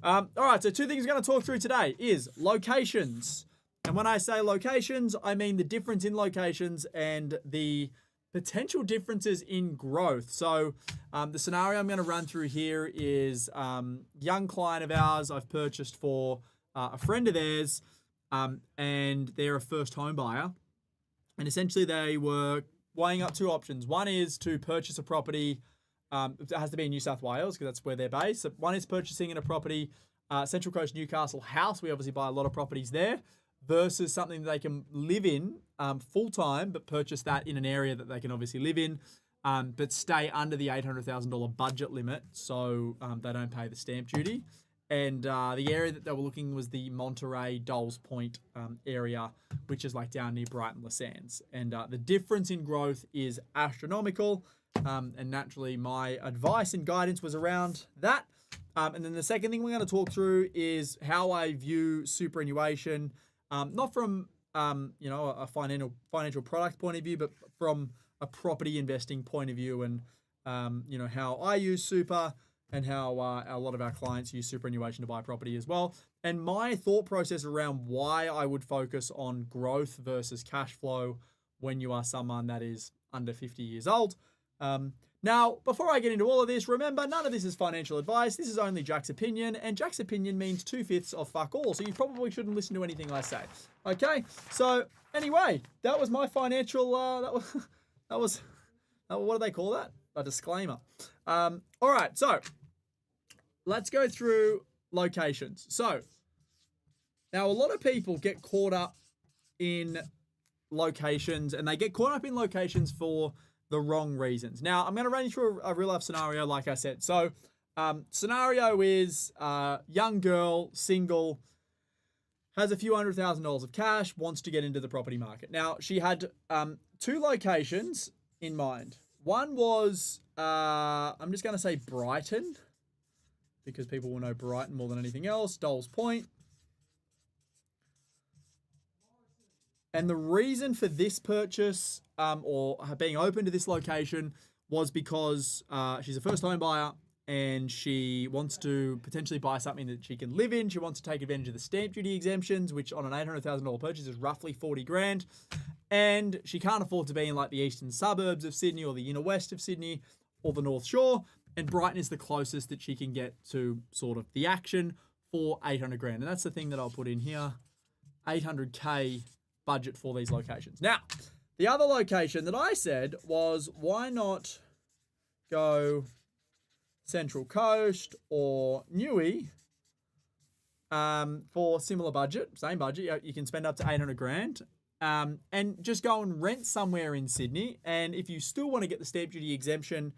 All right, so two things we're going to talk through today is locations. And when I say locations, I mean the difference in locations and the potential differences in growth. So the scenario I'm going to run through here is young client of ours I've purchased for a friend of theirs, and they're a first home buyer. And essentially they were weighing up two options. One is to purchase a property. It has to be in New South Wales because that's where they're based. So one is purchasing in a property, Central Coast Newcastle house. We obviously buy a lot of properties there, versus something that they can live in full-time, but purchase that in an area that they can obviously live in, but stay under the $800,000 budget limit so they don't pay the stamp duty. And the area that they were looking was the Monterey, Dolls Point area, which is like down near Brighton, Les Sands. And the difference in growth is astronomical. And naturally, my advice and guidance was around that. And then the second thing we're going to talk through is how I view superannuation, not from a financial product point of view, but from a property investing point of view, and how I use super and how a lot of our clients use superannuation to buy property as well. And my thought process around why I would focus on growth versus cash flow when you are someone that is under 50 years old. Now, before I get into all of this, remember, none of this is financial advice. This is only Jack's opinion, and Jack's opinion means 2/5 of fuck all. So you probably shouldn't listen to anything I say. Okay. So anyway, that was my financial. That was what do they call that? A disclaimer. All right. So let's go through locations. So now a lot of people get caught up in locations, and they get caught up in locations for the wrong reasons. Now, I'm going to run you through a real life scenario, like I said. So, scenario is young girl, single, has a few $100,000 of cash, wants to get into the property market. Now, she had two locations in mind. One was, I'm just going to say Brighton, because people will know Brighton more than anything else, Dolls Point. And the reason for this purchase, or being open to this location, was because she's a first home buyer and she wants to potentially buy something that she can live in. She wants to take advantage of the stamp duty exemptions, which on an $800,000 purchase is roughly 40 grand. And she can't afford to be in like the eastern suburbs of Sydney or the inner west of Sydney or the North Shore. And Brighton is the closest that she can get to sort of the action for 800 grand. And that's the thing that I'll put in here, 800K budget for these locations. Now, the other location that I said was, why not go Central Coast or Newey for similar budget, same budget. You can spend up to 800 grand and just go and rent somewhere in Sydney. And if you still want to get the stamp duty exemption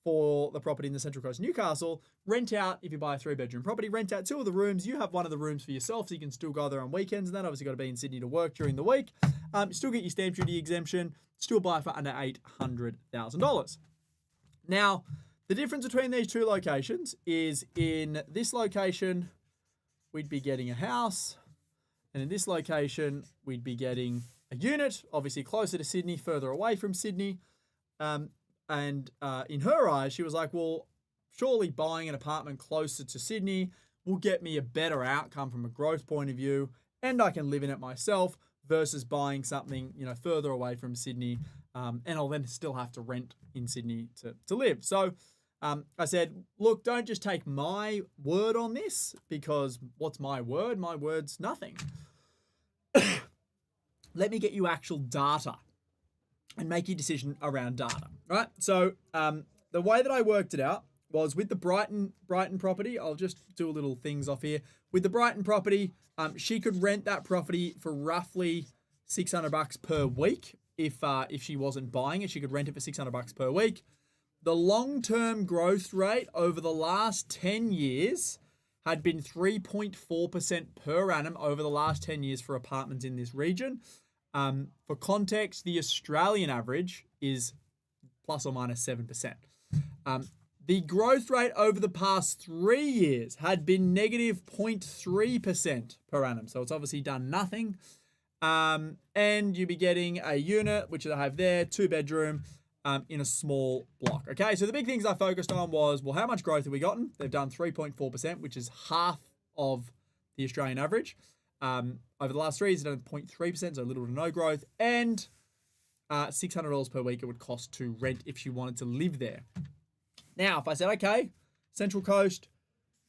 for the property in the Central Coast Newcastle, rent out, if you buy a 3-bedroom property, rent out 2 of the rooms. You have one of the rooms for yourself, so you can still go there on weekends. And then obviously got to be in Sydney to work during the week. Still get your stamp duty exemption, still buy for under $800,000. Now, the difference between these two locations is in this location, we'd be getting a house. And in this location, we'd be getting a unit, obviously closer to Sydney, further away from Sydney. And in her eyes, she was like, well, surely buying an apartment closer to Sydney will get me a better outcome from a growth point of view, and I can live in it myself, versus buying something, further away from Sydney, and I'll then still have to rent in Sydney to live. So I said, look, don't just take my word on this, because what's my word? My word's nothing. Let me get you actual data and make your decision around data, right? So the way that I worked it out was with the Brighton property. I'll just do a little things off here. With the Brighton property, she could rent that property for roughly $600 per week. If she wasn't buying it, she could rent it for $600 per week. The long-term growth rate over the last 10 years had been 3.4% per annum over the last 10 years for apartments in this region. For context, the Australian average is plus or minus 7%. The growth rate over the past 3 years had been negative 0.3% per annum. So it's obviously done nothing. And you'd be getting a unit, which I have there, 2-bedroom, in a small block. Okay, so the big things I focused on was, well, how much growth have we gotten? They've done 3.4%, which is half of the Australian average. Over the last 3 years, it's done 0.3%, so little to no growth, and $600 per week it would cost to rent if you wanted to live there. Now, if I said, okay, Central Coast,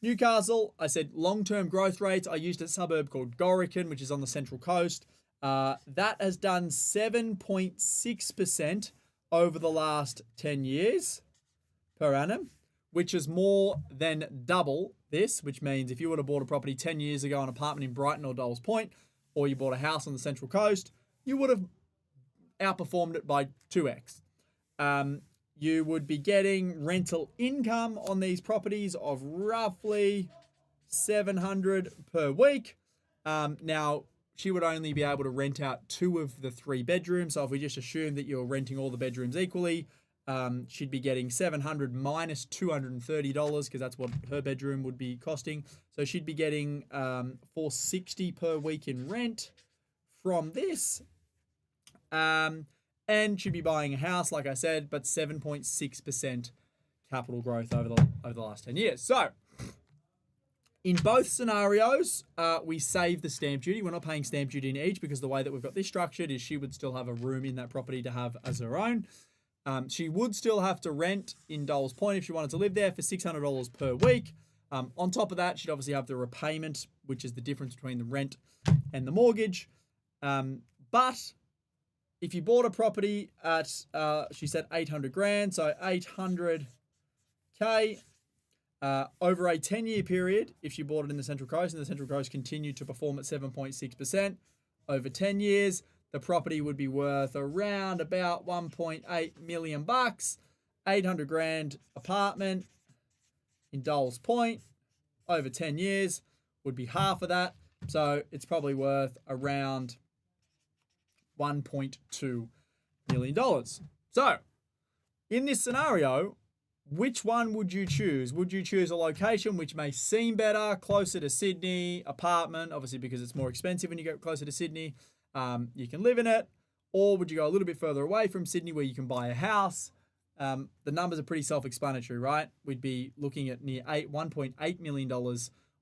Newcastle, I said long-term growth rates. I used a suburb called Gorican, which is on the Central Coast. That has done 7.6% over the last 10 years per annum, which is more than double this, which means if you would have bought a property 10 years ago, an apartment in Brighton or Dulles Point, or you bought a house on the Central Coast, you would have outperformed it by 2x. You would be getting rental income on these properties of roughly $700 per week. Now, she would only be able to rent out 2 of the 3 bedrooms. So if we just assume that you're renting all the bedrooms equally, she'd be getting $700 minus $230 because that's what her bedroom would be costing. So she'd be getting $460 per week in rent from this. And she'd be buying a house, like I said, but 7.6% capital growth over the last 10 years. So in both scenarios, we save the stamp duty. We're not paying stamp duty in each because the way that we've got this structured is she would still have a room in that property to have as her own. She would still have to rent in Dulles Point if she wanted to live there for $600 per week. On top of that, she'd obviously have the repayment, which is the difference between the rent and the mortgage. But if you bought a property at, she said 800 grand, so 800K over a 10-year period, if she bought it in the Central Coast and the Central Coast continued to perform at 7.6%, over 10 years, the property would be worth around about 1.8 million bucks, 800 grand apartment in Dulles Point over 10 years would be half of that. So it's probably worth around $1.2 million. So in this scenario, which one would you choose? Would you choose a location which may seem better, closer to Sydney, apartment, obviously because it's more expensive when you get closer to Sydney, you can live in it, or would you go a little bit further away from Sydney where you can buy a house? The numbers are pretty self-explanatory, right? We'd be looking at near $1.8 million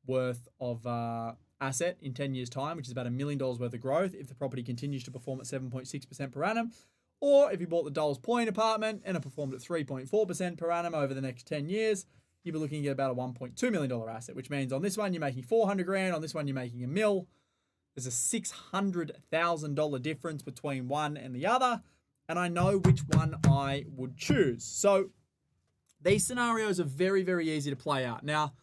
worth of asset in 10 years' time, which is about $1 million worth of growth if the property continues to perform at 7.6% per annum. Or if you bought the Dulles Point apartment and it performed at 3.4% per annum over the next 10 years, you'd be looking at about a $1.2 million asset, which means on this one you're making 400 grand, on this one you're making $1 million. There's a $600,000 difference between one and the other, and I know which one I would choose. So these scenarios are very, very easy to play out. Now,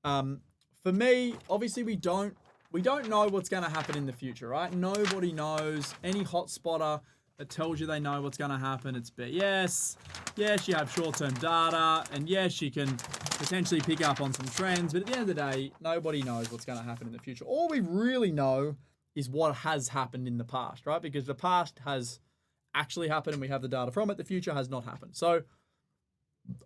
for me, obviously we don't know what's going to happen in the future, right? Nobody knows. Any hot spotter that tells you they know what's going to happen, it's BS. Yes, you have short-term data, and yes, you can potentially pick up on some trends, but at the end of the day, nobody knows what's going to happen in the future. All we really know is what has happened in the past, right? Because the past has actually happened and we have the data from it. The future has not happened. So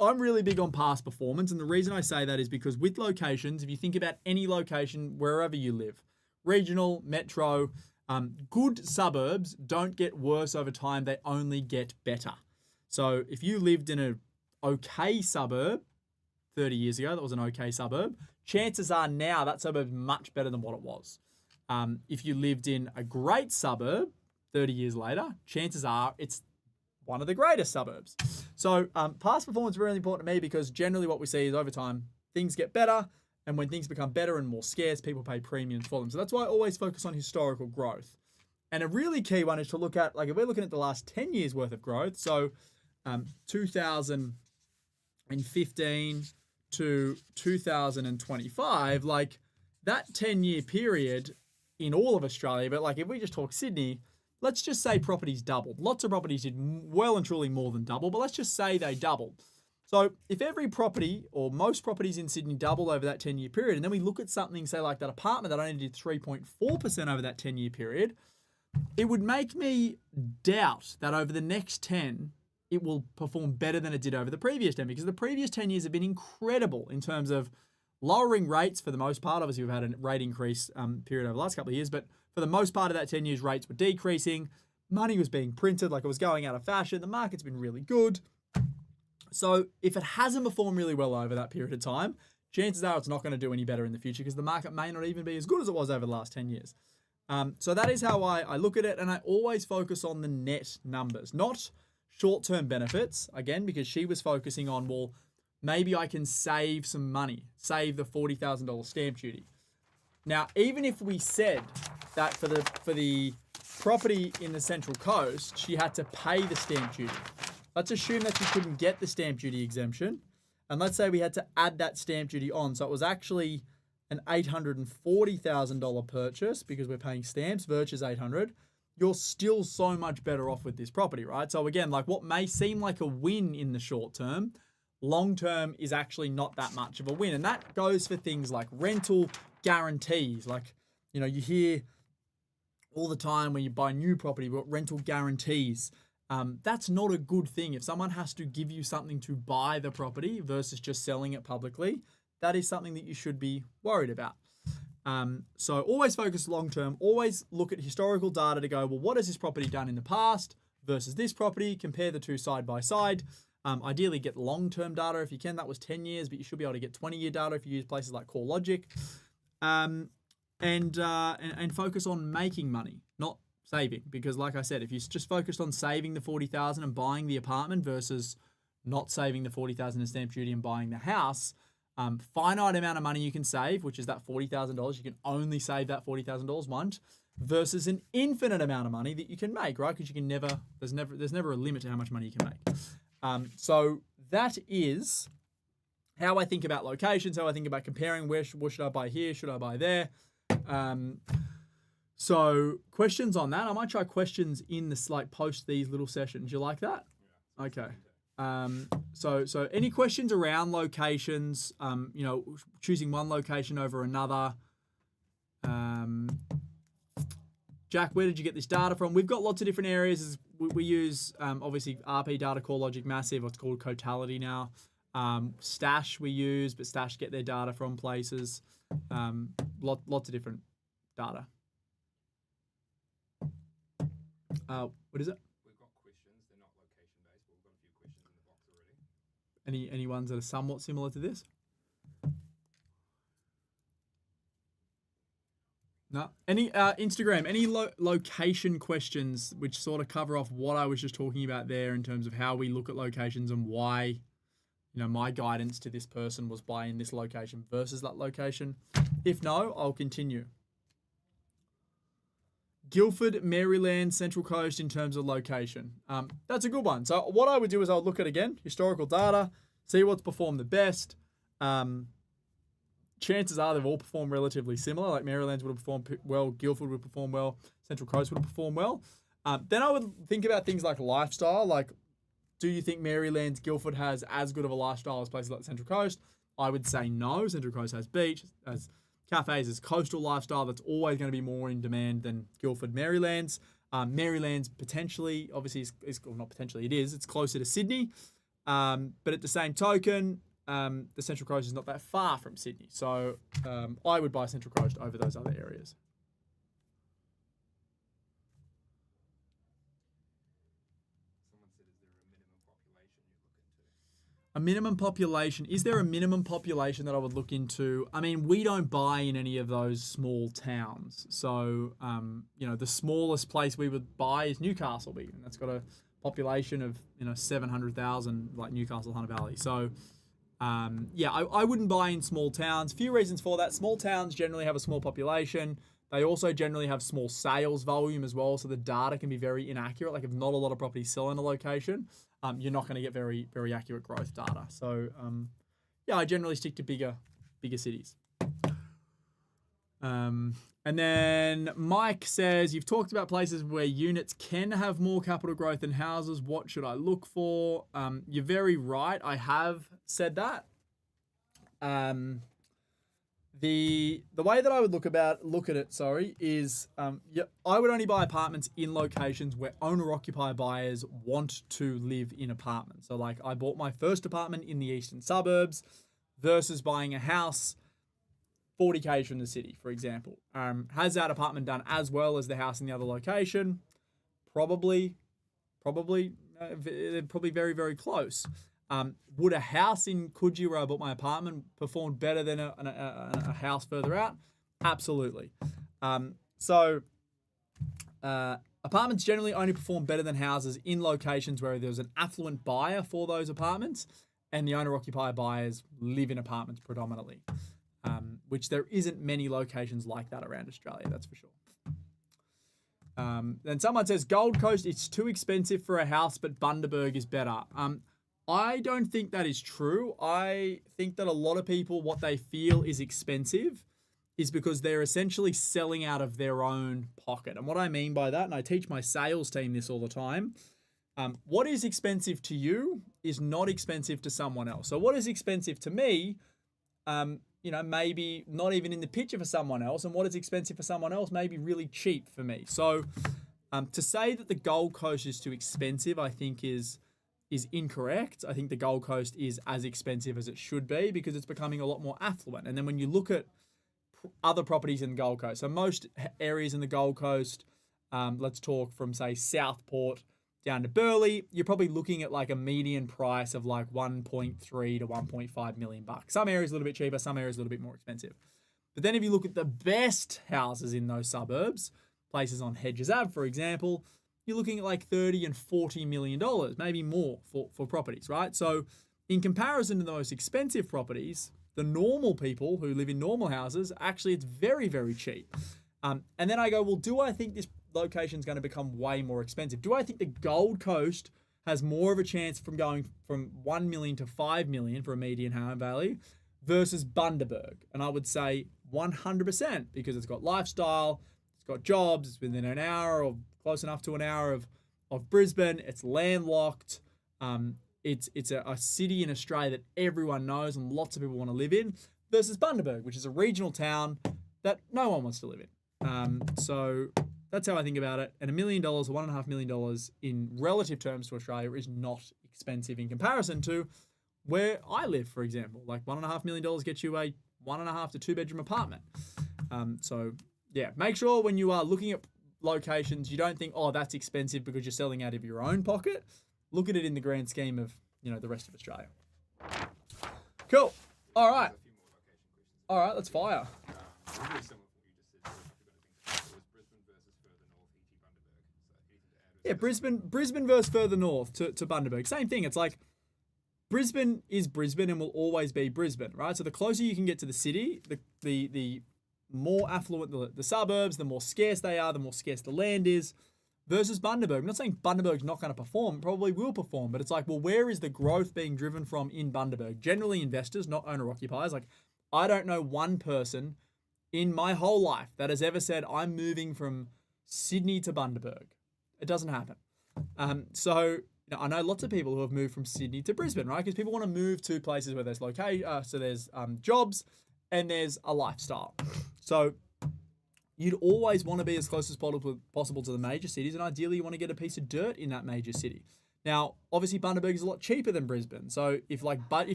I'm really big on past performance, and the reason I say that is because with locations, if you think about any location, wherever you live, regional, metro, good suburbs don't get worse over time. They only get better. So if you lived in an okay suburb 30 years ago, that was an okay suburb, chances are now that suburb's much better than what it was. If you lived in a great suburb 30 years later, chances are it's one of the greatest suburbs. So past performance is really important to me because generally what we see is over time, things get better. And when things become better and more scarce, people pay premiums for them. So that's why I always focus on historical growth. And a really key one is to look at, like if we're looking at the last 10 years worth of growth, so 2015 to 2025, like that 10-year period in all of Australia, but like if we just talk Sydney, let's just say properties doubled. Lots of properties did well and truly more than double, but let's just say they doubled. So if every property or most properties in Sydney double over that 10-year period, and then we look at something, say like that apartment that only did 3.4% over that 10-year period, it would make me doubt that over the next 10, it will perform better than it did over the previous 10, because the previous 10 years have been incredible in terms of lowering rates for the most part. Obviously, we've had a rate increase period over the last couple of years, but for the most part of that 10 years, rates were decreasing. Money was being printed like it was going out of fashion. The market's been really good. So if it hasn't performed really well over that period of time, chances are it's not going to do any better in the future because the market may not even be as good as it was over the last 10 years. So that is how I look at it, and I always focus on the net numbers, not short-term benefits, again, because she was focusing on, well, maybe I can save some money, save the $40,000 stamp duty. Now, even if we said that for the property in the Central Coast, she had to pay the stamp duty. Let's assume that she couldn't get the stamp duty exemption, and let's say we had to add that stamp duty on, so it was actually an $840,000 purchase because we're paying stamps versus $800,000, you're still so much better off with this property, right? So again, like what may seem like a win in the short term, long term is actually not that much of a win. And that goes for things like rental guarantees. Like, you hear all the time when you buy new property, what rental guarantees. That's not a good thing. If someone has to give you something to buy the property versus just selling it publicly, that is something that you should be worried about. So always focus long-term, always look at historical data to go, well, what has this property done in the past versus this property? Compare the two side by side. Ideally get long-term data if you can. That was 10 years, but you should be able to get 20-year data if you use places like CoreLogic. And focus on making money, not saving. Because like I said, if you're just focused on saving the $40,000 and buying the apartment versus not saving the $40,000 in stamp duty and buying the house, finite amount of money you can save, which is that $40,000. You can only save that $40,000 once, versus an infinite amount of money that you can make, right? Because you can there's never a limit to how much money you can make. So that is how I think about locations, how I think about comparing what should I buy here, should I buy there. So questions on that. I might try questions in this, like post these little sessions. You like that? Yeah. Okay. So any questions around locations, choosing one location over another. Jack, where did you get this data from? We've got lots of different areas. We use, obviously, RP data, CoreLogic, Massive, what's called Cotality now. Stash we use, but Stash get their data from places. Lots of different data. What is it? Any ones that are somewhat similar to this? No. Any Instagram? Any location questions which sort of cover off what I was just talking about there in terms of how we look at locations and why, my guidance to this person was buying this location versus that location? If no, I'll continue. Guildford, Maryland, Central Coast in terms of location. That's a good one. So what I would do is I would look at, again, historical data, see what's performed the best. Chances are they've all performed relatively similar. Like Maryland's would have performed well, Guildford would perform well, Central Coast would have performed well. Then I would think about things like lifestyle. Like, do you think Maryland's Guildford has as good of a lifestyle as places like the Central Coast? I would say no. Central Coast has beach, has cafes, has coastal lifestyle that's always going to be more in demand than Guildford, Maryland's. Maryland's potentially, obviously, well, not potentially, it is. It's closer to Sydney. But at the same token, the Central Coast is not that far from Sydney. So I would buy Central Coast over those other areas. Someone said, is there a minimum population you look into? A minimum population. Is there a minimum population that I would look into? I mean, we don't buy in any of those small towns. So, the smallest place we would buy is Newcastle. And that's got a population of, 700,000, like Newcastle, Hunter Valley. So, I wouldn't buy in small towns. Few reasons for that. Small towns generally have a small population. They also generally have small sales volume as well, so the data can be very inaccurate. Like if not a lot of properties sell in a location, you're not going to get very, very accurate growth data. So, I generally stick to bigger cities. And then Mike says, you've talked about places where units can have more capital growth than houses. What should I look for? You're very right. I have said that. The way that I would look at it, is I would only buy apartments in locations where owner-occupier buyers want to live in apartments. So like I bought my first apartment in the eastern suburbs versus buying a house 40 k's from the city, for example. Has that apartment done as well as the house in the other location? Probably very, very close. Would a house in Coogee where I bought my apartment perform better than a house further out? Absolutely. Apartments generally only perform better than houses in locations where there's an affluent buyer for those apartments and the owner-occupier buyers live in apartments predominantly, which there isn't many locations like that around Australia, that's for sure. Then someone says, Gold Coast, it's too expensive for a house, but Bundaberg is better. I don't think that is true. I think that a lot of people, what they feel is expensive is because they're essentially selling out of their own pocket. And what I mean by that, and I teach my sales team this all the time, what is expensive to you is not expensive to someone else. So what is expensive to me, maybe not even in the picture for someone else, and what is expensive for someone else may be really cheap for me. So to say that the Gold Coast is too expensive, I think is incorrect. I think the Gold Coast is as expensive as it should be because it's becoming a lot more affluent. And then when you look at other properties in the Gold Coast, so most areas in the Gold Coast, let's talk from say Southport down to Burleigh, you're probably looking at like a median price of like 1.3 to 1.5 million bucks. Some areas a little bit cheaper, some areas a little bit more expensive. But then if you look at the best houses in those suburbs, places on Hedges Ave, for example, you're looking at like 30 and 40 million dollars, maybe more for properties, right? So in comparison to the most expensive properties, the normal people who live in normal houses, actually it's very, very cheap. And then I go, well, do I think this location is going to become way more expensive? Do I think the Gold Coast has more of a chance from going from 1 million to 5 million for a median home value versus Bundaberg? And I would say 100% because it's got lifestyle, it's got jobs, it's within an hour or close enough to an hour of Brisbane, it's landlocked, it's a city in Australia that everyone knows and lots of people want to live in, versus Bundaberg, which is a regional town that no one wants to live in. So that's how I think about it. And $1 million or $1.5 million in relative terms to Australia is not expensive in comparison to where I live, for example. Like $1.5 million gets you a 1.5 to 2 bedroom apartment. So yeah, make sure when you are looking at locations, you don't think, oh, that's expensive because you're selling out of your own pocket. Look at it in the grand scheme of, the rest of Australia. Cool. All right. All right, let's fire. Really similar to what you just said. It was Brisbane versus further north, e.g. Bundaberg. So anything to add? Yeah, Brisbane versus further north to Bundaberg. Same thing. It's like Brisbane is Brisbane and will always be Brisbane, right? So the closer you can get to the city, the more affluent the suburbs, the more scarce they are, the more scarce the land is, versus Bundaberg. I'm not saying Bundaberg's not going to perform, it probably will perform, but it's like, well, where is the growth being driven from in Bundaberg? Generally investors, not owner-occupiers. Like, I don't know one person in my whole life that has ever said, I'm moving from Sydney to Bundaberg. It doesn't happen. So I know lots of people who have moved from Sydney to Brisbane, right? Because people want to move to places where there's there's jobs and there's a lifestyle. So you'd always want to be as close as possible to the major cities, and ideally you want to get a piece of dirt in that major city. Now, obviously Bundaberg is a lot cheaper than Brisbane, so if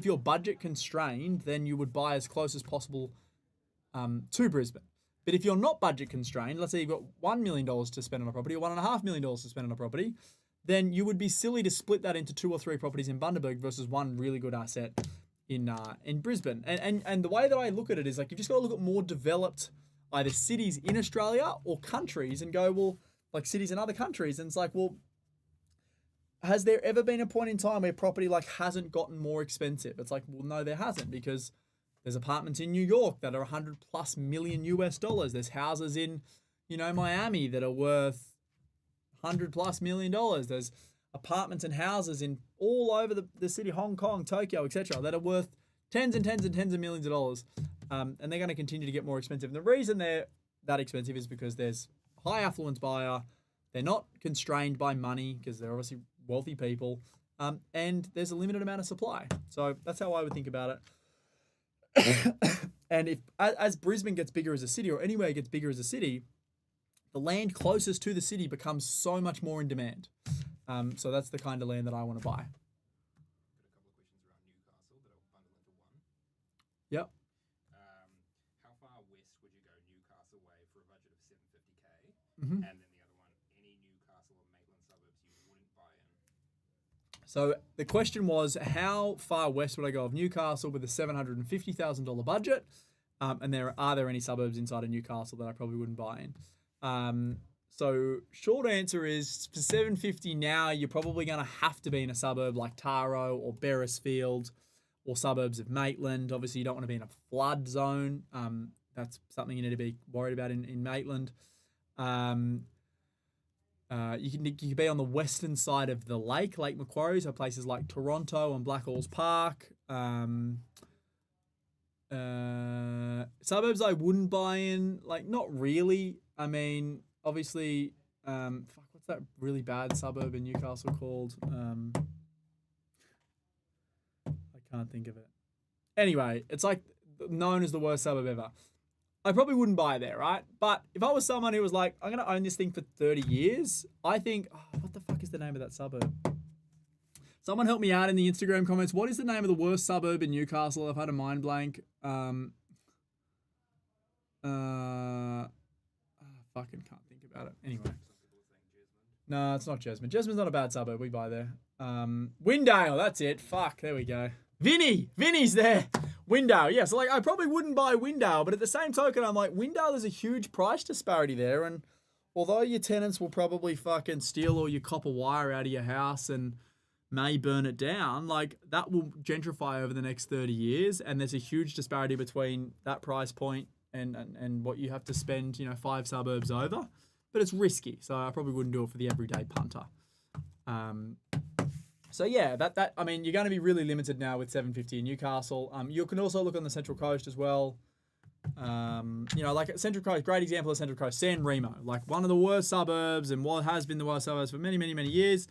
you're budget constrained, then you would buy as close as possible to Brisbane. But if you're not budget constrained, let's say you've got $1 million to spend on a property or $1.5 million to spend on a property, then you would be silly to split that into 2 or 3 properties in Bundaberg versus one really good asset in Brisbane. And the way that I look at it is like, you've just got to look at more developed either cities in Australia or countries and go, well, like cities in other countries. And it's like, well, has there ever been a point in time where property like hasn't gotten more expensive? It's like, well, no, there hasn't, because there's apartments in New York that are 100+ million US dollars. There's houses in, Miami that are worth $100+ million. There's apartments and houses in all over the city, Hong Kong, Tokyo, etc., that are worth tens and tens and tens of millions of dollars. And they're going to continue to get more expensive. And the reason they're that expensive is because there's a high affluence buyer. They're not constrained by money because they're obviously wealthy people. And there's a limited amount of supply. So that's how I would think about it. And if as Brisbane gets bigger as a city, or anywhere gets bigger as a city, the land closest to the city becomes so much more in demand. So that's the kind of land that I want to buy. Yep. How far west would you go Newcastle way for a budget of $750K? Mm-hmm. And then the other one, any Newcastle or Maitland suburbs you wouldn't buy in? So the question was, how far west would I go of Newcastle with a $750,000 budget? And are there any suburbs inside of Newcastle that I probably wouldn't buy in? So short answer is for 750 now, you're probably going to have to be in a suburb like Taro or Beresfield or suburbs of Maitland. Obviously, you don't want to be in a flood zone. That's something you need to be worried about in Maitland. You can be on the western side of the Lake Macquarie, so places like Toronto and Blackall's Park. Suburbs I wouldn't buy in, like, not really. I mean, obviously, what's that really bad suburb in Newcastle called? I can't think of it. Anyway, it's like known as the worst suburb ever. I probably wouldn't buy there, right? But if I was someone who was like, I'm going to own this thing for 30 years, I think, what the fuck is the name of that suburb? Someone help me out in the Instagram comments. What is the name of the worst suburb in Newcastle? I've had a mind blank. Fucking can't think about it. Anyway. No, it's not Jesmond. Jesmond's not a bad suburb. We buy there. Windale, that's it. Fuck, there we go. Vinny's there. Windale, yeah. So, like, I probably wouldn't buy Windale, but at the same token, I'm like, Windale, there's a huge price disparity there, and although your tenants will probably fucking steal all your copper wire out of your house and may burn it down, like, that will gentrify over the next 30 years, and there's a huge disparity between that price point and what you have to spend, 5 suburbs over. But it's risky, so I probably wouldn't do it for the everyday punter. So yeah, I mean, you're going to be really limited now with 750 in Newcastle. You can also look on the Central Coast as well. Like Central Coast, great example of Central Coast, San Remo, like one of the worst suburbs and what has been the worst suburbs for many, many, many years.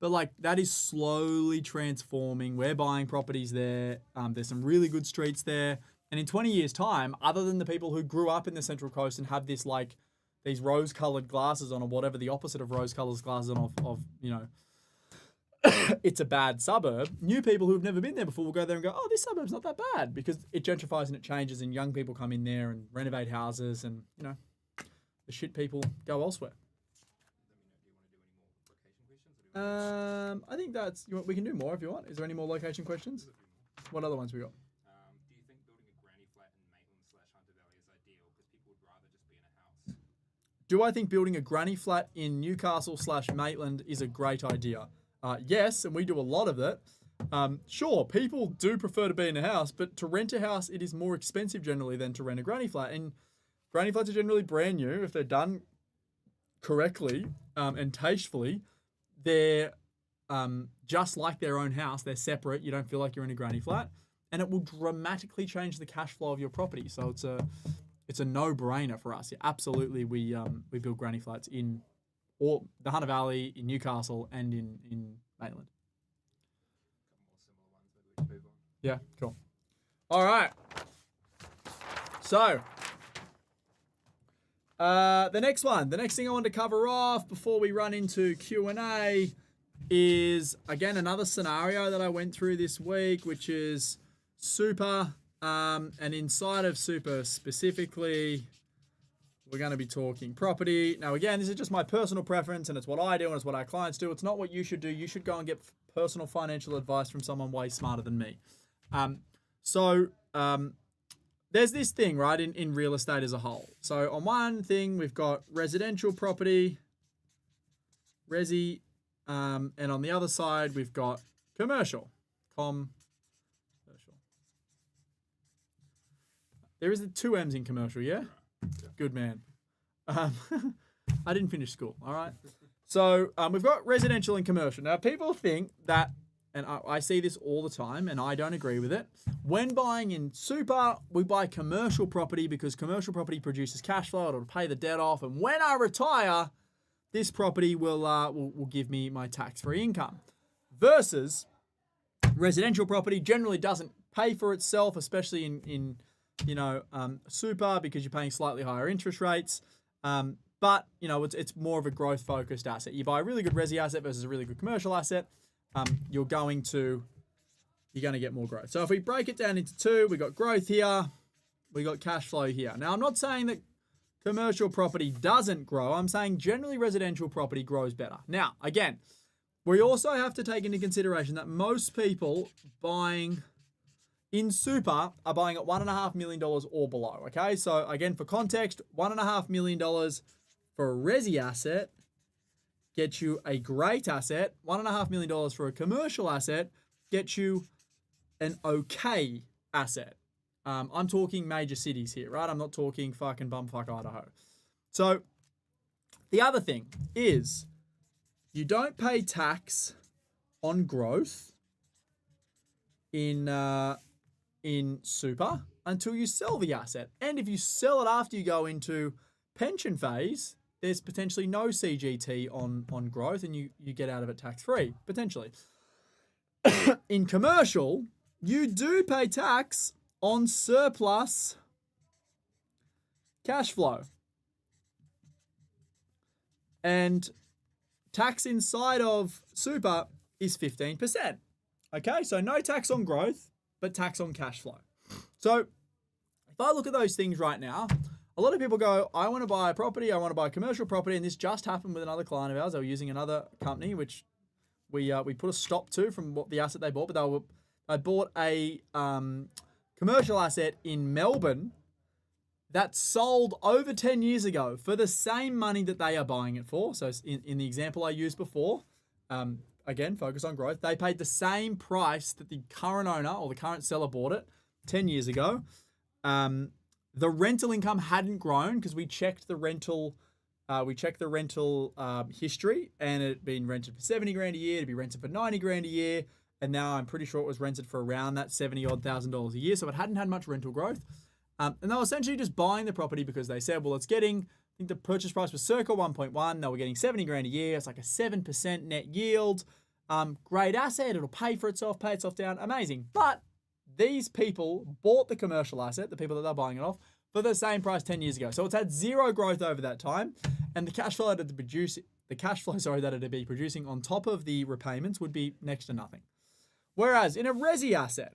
But like that is slowly transforming. We're buying properties there. There's some really good streets there. And in 20 years' time, other than the people who grew up in the Central Coast and have this like these rose-coloured glasses on, or whatever the opposite of rose-coloured glasses on of it's a bad suburb, new people who have never been there before will go there and go, oh, this suburb's not that bad, because it gentrifies and it changes and young people come in there and renovate houses and, the shit people go elsewhere. I think we can do more if you want. Is there any more location questions? What other ones we got? Do you think building a granny flat in Maitland/Hunter Valley is ideal because people would rather just be in a house? Do I think building a granny flat in Newcastle/Maitland is a great idea? Yes, and we do a lot of that. Sure, people do prefer to be in a house, but to rent a house, it is more expensive generally than to rent a granny flat. And granny flats are generally brand new. If they're done correctly and tastefully, they're just like their own house. They're separate. You don't feel like you're in a granny flat. And it will dramatically change the cash flow of your property. So it's a no-brainer for us. Yeah, absolutely, we build granny flats in or the Hunter Valley, in Newcastle, and in Maitland. Yeah, cool. All right. So, the next thing I want to cover off before we run into Q&A is, again, another scenario that I went through this week, which is super. And inside of super specifically, we're going to be talking property. Now, again, this is just my personal preference, and it's what I do, and it's what our clients do. It's not what you should do. You should go and get personal financial advice from someone way smarter than me. There's this thing, right, in real estate as a whole. So on one thing, we've got residential property, resi, and on the other side, we've got commercial. There is 2 M's in commercial, yeah? Good man. I didn't finish school, all right? So we've got residential and commercial. Now, people think that, and I see this all the time, and I don't agree with it. When buying in super, we buy commercial property because commercial property produces cash flow. It'll pay the debt off. And when I retire, this property will give me my tax-free income. Versus residential property generally doesn't pay for itself, especially in super, because you're paying slightly higher interest rates. But it's more of a growth-focused asset. You buy a really good resi asset versus a really good commercial asset. You're going to get more growth. So if we break it down into 2, we got growth here, we got cash flow here. Now, I'm not saying that commercial property doesn't grow. I'm saying generally residential property grows better. Now, again, we also have to take into consideration that most people buying in super are buying at $1.5 million or below. Okay, so again, for context, $1.5 million for a resi asset gets you a great asset. $1.5 million for a commercial asset gets you an okay asset. I'm talking major cities here, right? I'm not talking fucking bumfuck Idaho. So the other thing is you don't pay tax on growth in super until you sell the asset. And if you sell it after you go into pension phase, there's potentially no CGT on growth and you get out of it tax-free, potentially. In commercial, you do pay tax on surplus cash flow. And tax inside of super is 15%. Okay, so no tax on growth, but tax on cash flow. So if I look at those things right now, a lot of people go, I want to buy a property, I want to buy a commercial property, and this just happened with another client of ours. They were using another company, which we put a stop to from what the asset they bought, but they bought a commercial asset in Melbourne that sold over 10 years ago for the same money that they are buying it for. So in the example I used before, again, focus on growth. They paid the same price that the current owner or the current seller bought it 10 years ago. The rental income hadn't grown because we checked the rental history, and it had been rented for 70 grand a year, to be rented for 90 grand a year, and now I'm pretty sure it was rented for around that $70,000 a year, so it hadn't had much rental growth. And they were essentially just buying the property because they said, well, it's getting, I think the purchase price was circa 1.1, they were getting 70 grand a year, it's like a 7% net yield, great asset, it'll pay for itself, pay itself down, amazing. But these people bought the commercial asset, the people that they're buying it off, for the same price 10 years ago. So it's had zero growth over that time, and the cash flow that it'd be producing on top of the repayments would be next to nothing. Whereas in a resi asset,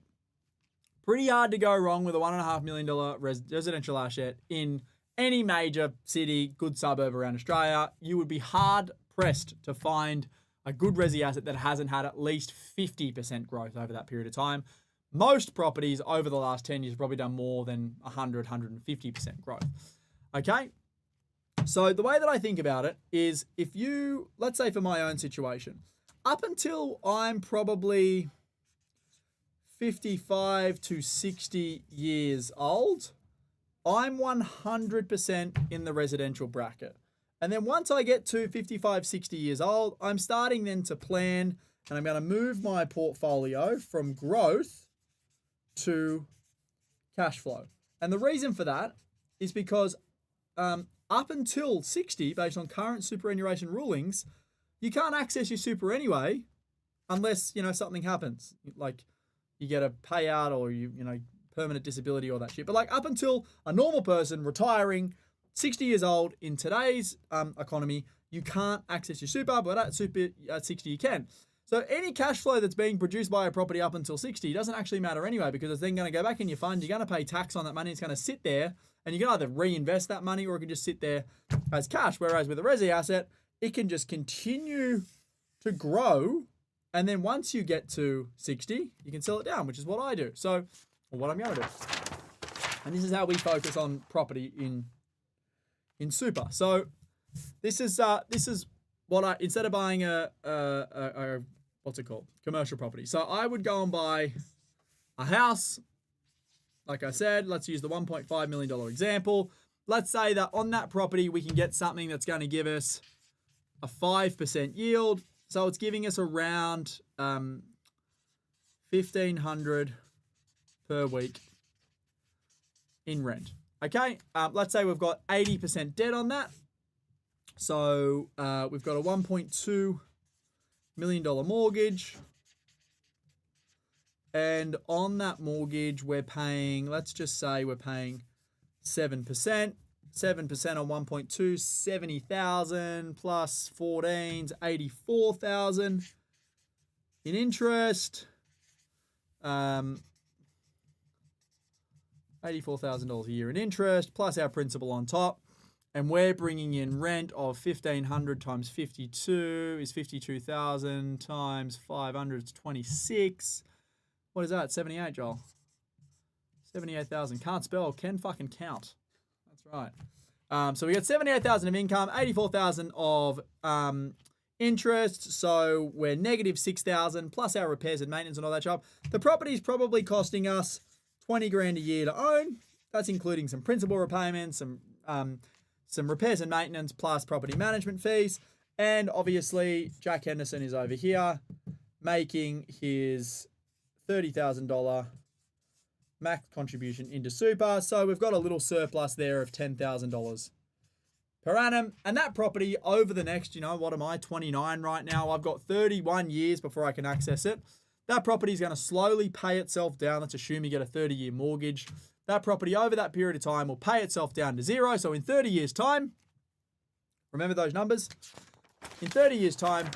pretty hard to go wrong with a $1.5 million residential asset in any major city, good suburb around Australia. You would be hard pressed to find a good resi asset that hasn't had at least 50% growth over that period of time. Most properties over the last 10 years have probably done more than 150% growth. Okay? So the way that I think about it is if you, let's say for my own situation, up until I'm probably 55 to 60 years old, I'm 100% in the residential bracket. And then once I get to 55, 60 years old, I'm starting then to plan, and I'm going to move my portfolio from growth to cash flow. And the reason for that is because up until 60, based on current superannuation rulings, you can't access your super anyway unless, something happens. Like you get a payout or permanent disability or that shit. But like up until a normal person retiring, 60 years old in today's economy, you can't access your super, but at 60 you can. So any cash flow that's being produced by a property up until 60 doesn't actually matter anyway, because it's then going to go back in your fund. You're going to pay tax on that money. It's going to sit there, and you can either reinvest that money or it can just sit there as cash. Whereas with a resi asset, it can just continue to grow. And then once you get to 60, you can sell it down, which is what I do. So, or what I'm going to do. And this is how we focus on property in super. So this is what I, instead of buying a what's it called? Commercial property. So I would go and buy a house. Like I said, let's use the $1.5 million example. Let's say that on that property, we can get something that's going to give us a 5% yield. So it's giving us around $1,500 per week in rent. Okay, let's say we've got 80% debt on that. So we've got a $1.2 million mortgage. And on that mortgage, we're paying, let's just say we're paying 7%. 7% on 1.2, 70,000 plus 14's 84,000 in interest. $84,000 a year in interest plus our principal on top. and we're bringing in rent of 1,500 times 52 is 52,000 times 500 is 26. What is that? 78, Joel. 78,000. Can't spell. Can fucking count. That's right. So we got 78,000 of income, 84,000 of interest. So we're negative 6,000 plus our repairs and maintenance and all that stuff. The property's probably costing us 20 grand a year to own. That's including some principal repayments, some repairs and maintenance plus property management fees. And obviously, Jack Henderson is over here making his $30,000 max contribution into super. So we've got a little surplus there of $10,000 per annum. And that property over the next, what am I, 29 right now? I've got 31 years before I can access it. That property is going to slowly pay itself down. Let's assume you get a 30-year mortgage. That property over that period of time will pay itself down to zero. So in 30 years' time, remember those numbers? In 30 years' time,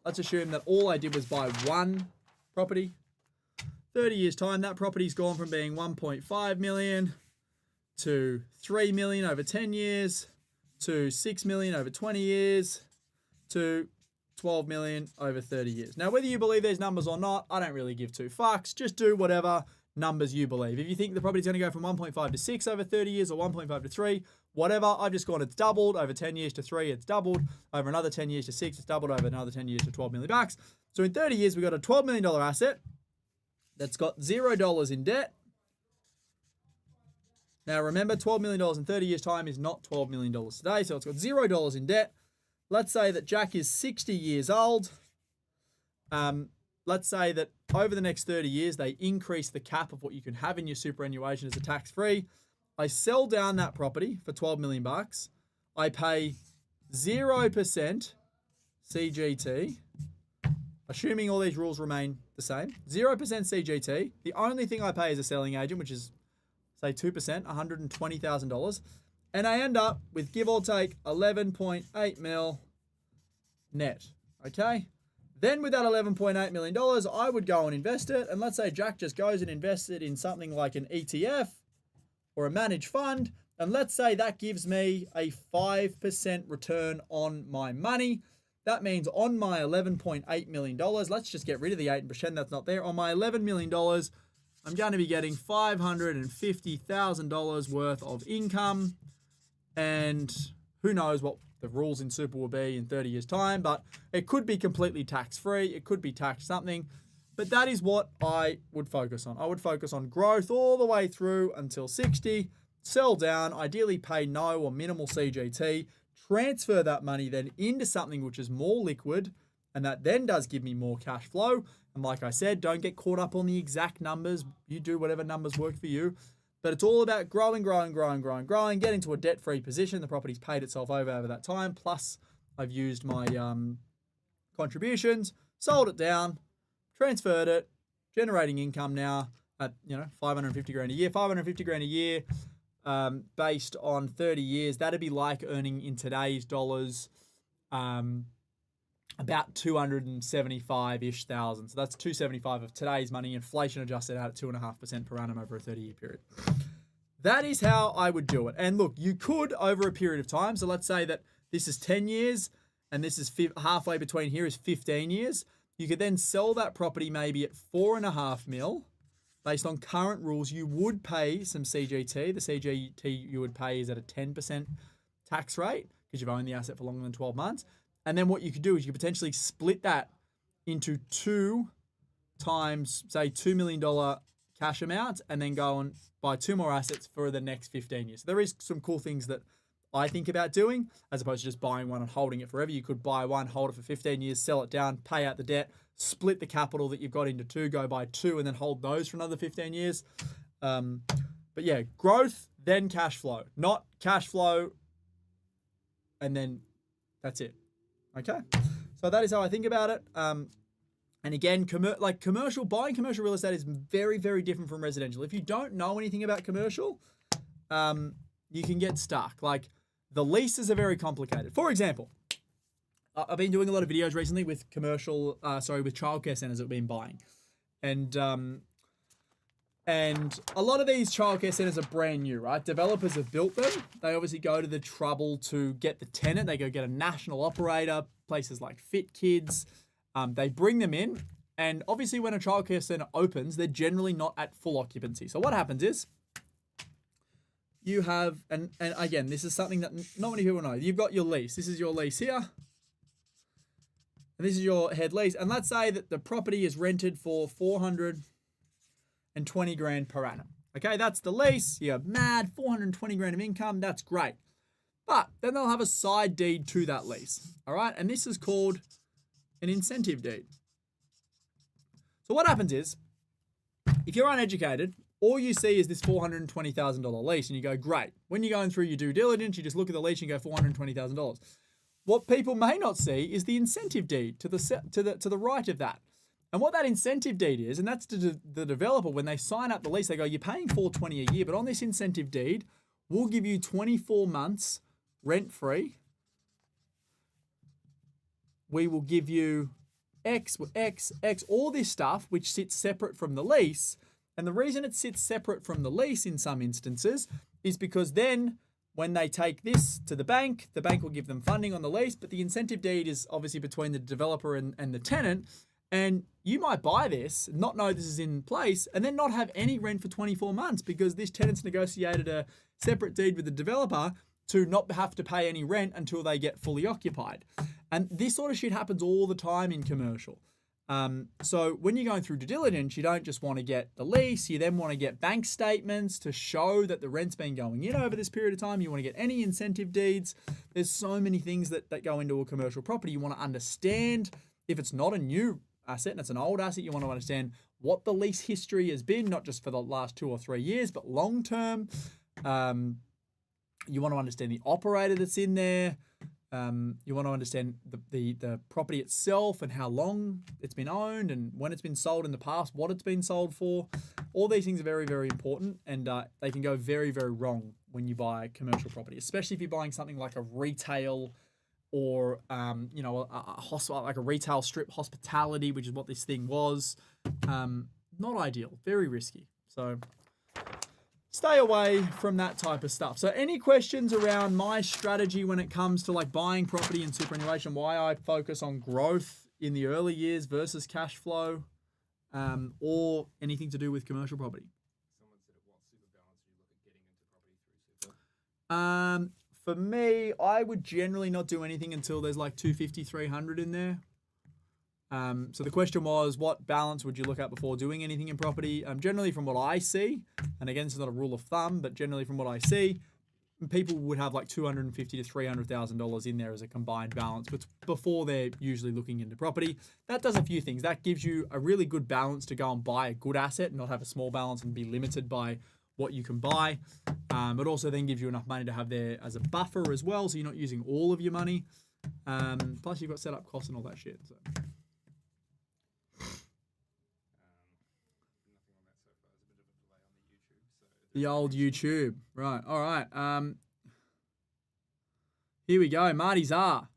let's assume that all I did was buy one property. 30 years' time, that property's gone from being 1.5 million to 3 million over 10 years to 6 million over 20 years to 12 million over 30 years. Now, whether you believe these numbers or not, I don't really give two fucks. Just do whatever numbers you believe. If you think the property's going to go from 1.5 to 6 over 30 years or 1.5 to 3, whatever, I've just gone, it's doubled over 10 years to 3, it's doubled over another 10 years to 6, it's doubled over another 10 years to 12 million bucks. So in 30 years, we've got a $12 million asset that's got $0 in debt. Now remember, $12 million in 30 years' time is not $12 million today, so it's got $0 in debt. Let's say that Jack is 60 years old. Let's say that over the next 30 years, they increase the cap of what you can have in your superannuation as a tax-free. I sell down that property for 12 million bucks. I pay 0% CGT, assuming all these rules remain the same. 0% CGT. The only thing I pay as a selling agent, which is, say, 2%, $120,000. And I end up with, give or take, 11.8 mil net. Okay? Then with that $11.8 million, I would go and invest it. And let's say Jack just goes and invests it in something like an ETF or a managed fund. And let's say that gives me a 5% return on my money. That means on my $11.8 million, let's just get rid of the 8 and pretend that's not there. On my $11 million, I'm going to be getting $550,000 worth of income. And who knows what the rules in super will be in 30 years' time, but it could be completely tax-free. It could be taxed something. But that is what I would focus on. I would focus on growth all the way through until 60, sell down, ideally pay no or minimal CGT, transfer that money then into something which is more liquid, and that then does give me more cash flow. And like I said, don't get caught up on the exact numbers. You do whatever numbers work for you. But it's all about growing, getting to a debt-free position. The property's paid itself over that time. Plus, I've used my contributions, sold it down, transferred it, generating income now at 550 grand a year. 550 grand a year based on 30 years. That'd be like earning in today's dollars about 275-ish thousand. So that's 275 of today's money, inflation adjusted out at 2.5% per annum over a 30-year period. That is how I would do it. And look, you could over a period of time. So let's say that this is 10 years and this is halfway between here is 15 years. You could then sell that property maybe at 4.5 mil. Based on current rules, you would pay some CGT. The CGT you would pay is at a 10% tax rate because you've owned the asset for longer than 12 months. And then what you could do is you could potentially split that into 2 times, say, $2 million cash amount and then go and buy 2 more assets for the next 15 years. So there is some cool things that I think about doing as opposed to just buying one and holding it forever. You could buy one, hold it for 15 years, sell it down, pay out the debt, split the capital that you've got into 2, go buy 2 and then hold those for another 15 years. But yeah, growth, then cash flow. Not cash flow and then that's it. Okay, so that is how I think about it. And again, buying commercial real estate is very, very different from residential. If you don't know anything about commercial, you can get stuck. Like the leases are very complicated. For example, I've been doing a lot of videos recently with with childcare centers that we've been buying. And And a lot of these childcare centres are brand new, right? Developers have built them. They obviously go to the trouble to get the tenant. They go get a national operator, places like Fit Kids. They bring them in. And obviously when a childcare centre opens, they're generally not at full occupancy. So what happens is you have, and again, this is something that not many people know. You've got your lease. This is your lease here. And this is your head lease. And let's say that the property is rented for $420,000 per annum. Okay, that's the lease. You have mad $420,000 of income. That's great. But then they'll have a side deed to that lease. All right, and this is called an incentive deed. So what happens is, if you're uneducated, all you see is this $420,000 lease, and you go, great. When you're going through your due diligence, you just look at the lease and you go $420,000. What people may not see is the incentive deed to the right of that. And what that incentive deed is, and that's to the developer, when they sign up the lease, they go, you're paying $420,000 a year, but on this incentive deed, we'll give you 24 months rent-free. We will give you X, all this stuff, which sits separate from the lease. And the reason it sits separate from the lease in some instances is because then when they take this to the bank will give them funding on the lease, but the incentive deed is obviously between the developer and the tenant. And you might buy this, not know this is in place, and then not have any rent for 24 months because this tenant's negotiated a separate deed with the developer to not have to pay any rent until they get fully occupied. And this sort of shit happens all the time in commercial. So when you're going through due diligence, you don't just want to get the lease, you then want to get bank statements to show that the rent's been going in over this period of time. You want to get any incentive deeds. There's so many things that go into a commercial property. You want to understand if it's not a new asset and it's an old asset, you want to understand what the lease history has been, not just for the last 2 or 3 years, but long term. You want to understand the operator that's in there. You want to understand the property itself and how long it's been owned and when it's been sold in the past, what it's been sold for. All these things are very, very important, and they can go very, very wrong when you buy a commercial property, especially if you're buying something like a retail or a hospital, like a retail strip hospitality, which is what this thing was. Not ideal, very risky. So stay away from that type of stuff. So any questions around my strategy when it comes to like buying property and superannuation, why I focus on growth in the early years versus cash flow, or anything to do with commercial property? Someone said, what super balance do you look at getting into property through super? For me, I would generally not do anything until there's like 250, 300 in there. So the question was, what balance would you look at before doing anything in property? Generally from what I see, and again, it's not a rule of thumb, but generally from what I see, people would have like $250,000 to $300,000 in there as a combined balance, but before they're usually looking into property. That does a few things. That gives you a really good balance to go and buy a good asset and not have a small balance and be limited by what you can buy. It also then gives you enough money to have there as a buffer as well, so you're not using all of your money. Plus you've got setup costs and all that shit. So. The old YouTube. Right. All right. Here we go. Marty Czar.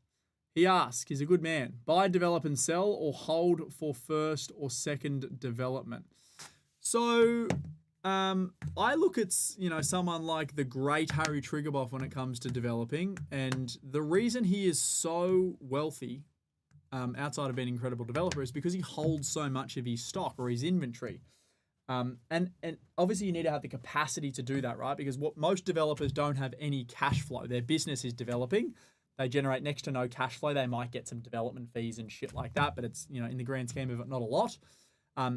He asks, he's a good man. Buy, develop, and sell, or hold for first or second development. So I look at, someone like the great Harry Triggerboff when it comes to developing, and the reason he is so wealthy outside of being an incredible developer is because he holds so much of his stock or his inventory. And obviously you need to have the capacity to do that, right? Because what most developers don't have any cash flow. Their business is developing. They generate next to no cash flow. They might get some development fees and shit like that, but it's, in the grand scheme of it, not a lot.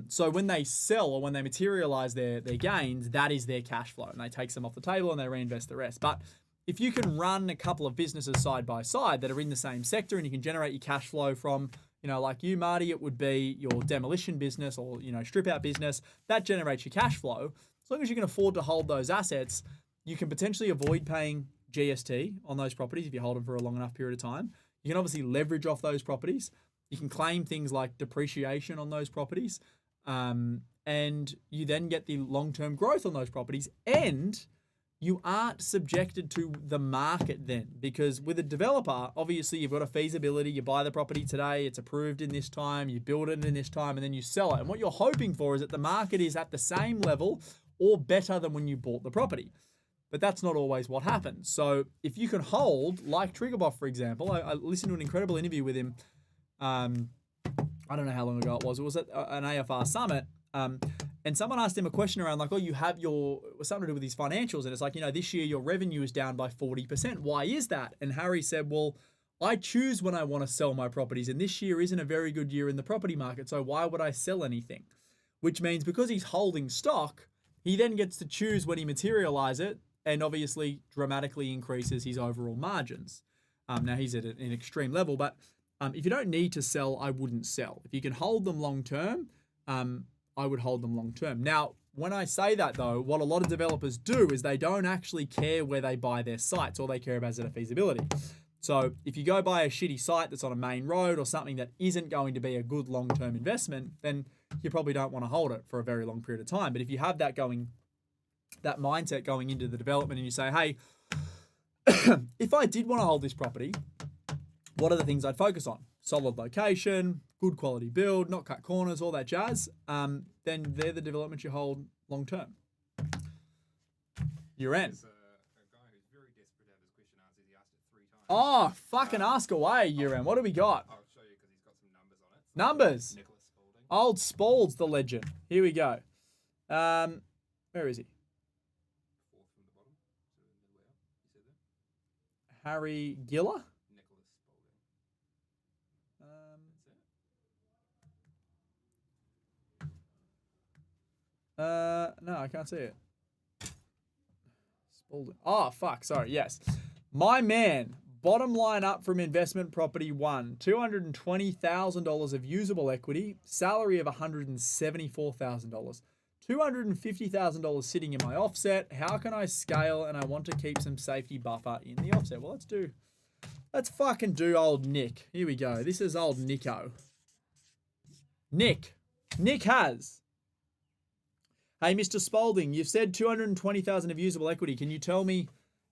So when they sell or when they materialize their gains, that is their cash flow, and they take some off the table and they reinvest the rest. But if you can run a couple of businesses side by side that are in the same sector and you can generate your cash flow from, like you, Marty, it would be your demolition business or, strip out business, that generates your cash flow. As long as you can afford to hold those assets, you can potentially avoid paying GST on those properties if you hold them for a long enough period of time. You can obviously leverage off those properties. You can claim things like depreciation on those properties, and you then get the long-term growth on those properties, and you aren't subjected to the market then, because with a developer, obviously you've got a feasibility, you buy the property today, it's approved in this time, you build it in this time, and then you sell it. And what you're hoping for is that the market is at the same level or better than when you bought the property. But that's not always what happens. So if you can hold, like Triggerboff, for example, I listened to an incredible interview with him. I don't know how long ago it was. It was at an AFR summit. And someone asked him a question around like, oh, you have something to do with his financials. And it's like, this year your revenue is down by 40%. Why is that? And Harry said, well, I choose when I want to sell my properties. And this year isn't a very good year in the property market. So why would I sell anything? Which means because he's holding stock, he then gets to choose when he materialize it and obviously dramatically increases his overall margins. Now he's at an extreme level, but if you don't need to sell, I wouldn't sell. If you can hold them long term, I would hold them long term. Now, when I say that though, what a lot of developers do is they don't actually care where they buy their sites. All they care about is their feasibility. So if you go buy a shitty site that's on a main road or something that isn't going to be a good long-term investment, then you probably don't want to hold it for a very long period of time. But if you have that mindset going into the development and you say, hey, if I did want to hold this property, what are the things I'd focus on? Solid location, good quality build, not cut corners, all that jazz. Then they're the developments you hold long term. You're in. There's a guy who's very desperate to have his question answered. He asked it 3 times. Oh, fucking ask away, Uren. What do we got? I'll show you because he's got some numbers on it. Numbers. Nicholas Spaulding. Old Spauld's the legend. Here we go. Where is he? 4th from the bottom. So where? You said that? Harry Giller? Nicholas Spaulding. That's it. No, I can't see it. Spaulding. Oh, fuck. Sorry. Yes. My man, bottom line up from investment property 1, $220,000 of usable equity, salary of $174,000, $250,000 sitting in my offset. How can I scale? And I want to keep some safety buffer in the offset. Well, let's fucking do old Nick. Here we go. This is old Nico. Nick has. Hey, Mr. Spaulding, you've said 220,000 of usable equity. Can you tell me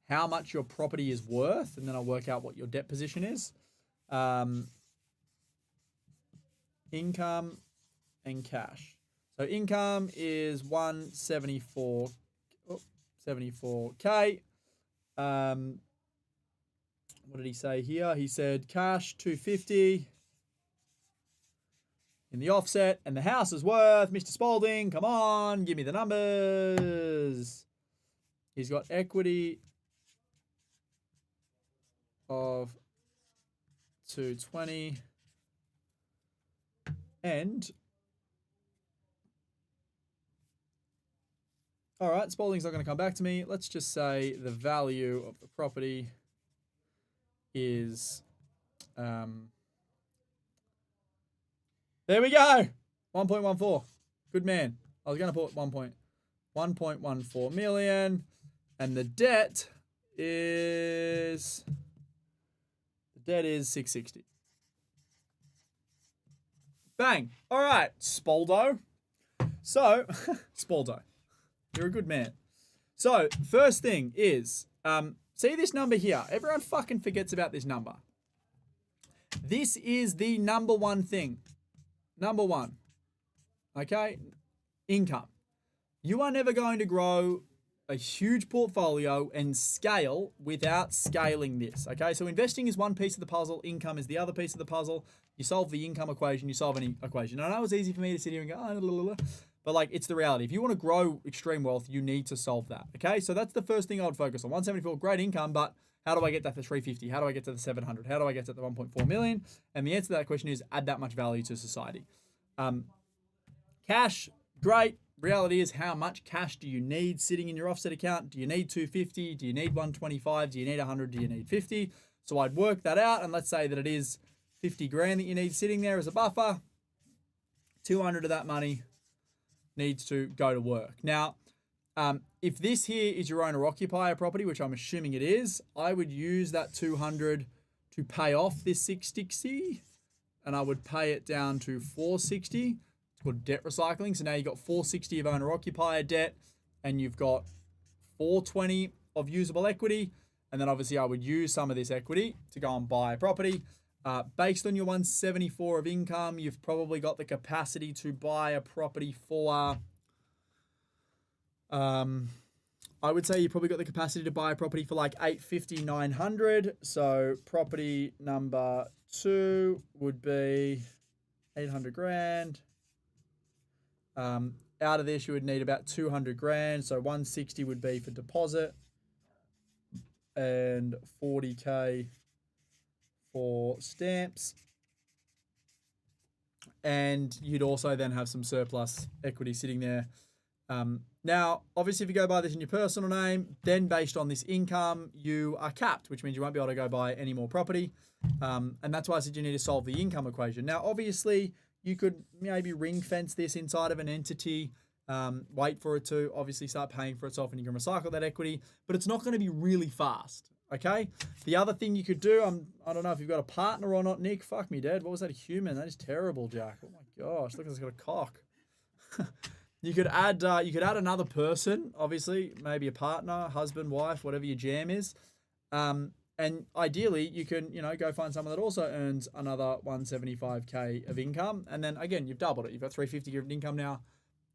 how much your property is worth? And then I'll work out what your debt position is. Income and cash. So income is 74K. What did he say here? He said cash 250 in the offset, and the house is worth, Mr. Spaulding, come on, give me the numbers. He's got equity of 220 and all right, Spaulding's not going to come back to me. Let's just say the value of the property is there we go. 1.14. Good man. I was going to put 1.14 million. And the debt is 660. Bang. All right, Spaldo. So, Spaldo, you're a good man. So, first thing is, see this number here. Everyone fucking forgets about this number. This is the number one thing. Number one, okay, income. You are never going to grow a huge portfolio and scale without scaling this, okay? So investing is one piece of the puzzle, income is the other piece of the puzzle. You solve the income equation, you solve any equation. I know it's easy for me to sit here and go, oh, blah, blah, blah. But like, it's the reality. If you want to grow extreme wealth, you need to solve that, okay? So that's the first thing I would focus on. 174, great income, but how do I get that to 350? How do I get to the 700? How do I get to the 1.4 million? And the answer to that question is add that much value to society. Cash, great. Reality is, how much cash do you need sitting in your offset account? Do you need 250? Do you need 125? Do you need 100? Do you need 50? So I'd work that out, and let's say that it is 50 grand that you need sitting there as a buffer. 200 of that money needs to go to work. Now, if this here is your owner-occupier property, which I'm assuming it is, I would use that 200 to pay off this 660, and I would pay it down to 460. It's called debt recycling. So now you've got 460 of owner-occupier debt, and you've got 420 of usable equity. And then obviously I would use some of this equity to go and buy a property. Based on your 174 of income, you've probably got the capacity to buy a property for, I would say you probably got the capacity to buy a property for like 850, 900. So property number 2 would be 800 grand. Out of this, you would need about 200 grand. So 160 would be for deposit and 40K for stamps. And you'd also then have some surplus equity sitting there. Now, obviously, if you go buy this in your personal name, then based on this income, you are capped, which means you won't be able to go buy any more property. And that's why I said you need to solve the income equation. Now, obviously, you could maybe ring fence this inside of an entity, wait for it to obviously start paying for itself and you can recycle that equity, but it's not going to be really fast, okay? The other thing you could do, I don't know if you've got a partner or not, Nick. Fuck me, Dad. What was that, a human? That is terrible, Jack. Oh my gosh, look, it's got a cock. You could add another person, obviously, maybe a partner, husband, wife, whatever your jam is. And ideally, you can, go find someone that also earns another 175K of income. And then again, you've doubled it. You've got 350 of income now.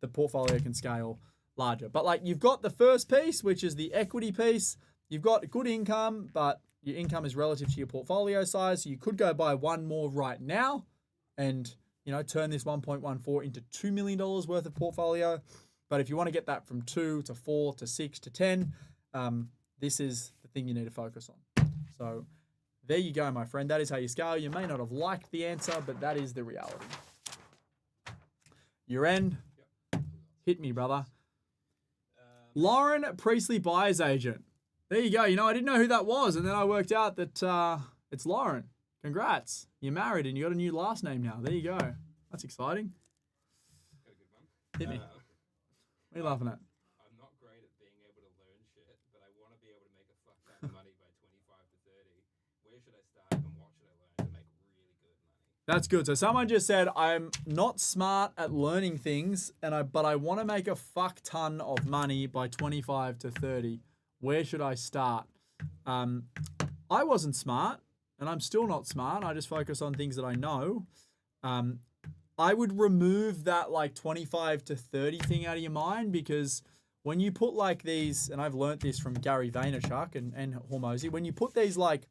The portfolio can scale larger. But like you've got the first piece, which is the equity piece. You've got good income, but your income is relative to your portfolio size. So you could go buy one more right now and turn this 1.14 into $2 million worth of portfolio. But if you want to get that from 2 to 4 to 6 to 10, this is the thing you need to focus on. So there you go, my friend. That is how you scale. You may not have liked the answer, but that is the reality. Your end. Yep. Hit me, brother. Lauren Priestley, buyer's agent. There you go. I didn't know who that was, and then I worked out that it's Lauren. Congrats. You're married and you got a new last name now. There you go. That's exciting. Got a good one. Hit me. What are you laughing at? I'm not great at being able to learn shit, but I want to be able to make a fuck ton of money by 25 to 30. Where should I start and what should I learn to make really good money? That's good. So someone just said, I'm not smart at learning things, but I want to make a fuck ton of money by 25 to 30. Where should I start? I wasn't smart. And I'm still not smart. I just focus on things that I know. I would remove that like 25 to 30 thing out of your mind, because when you put like these, and I've learnt this from Gary Vaynerchuk and Hormozy, when you put these like,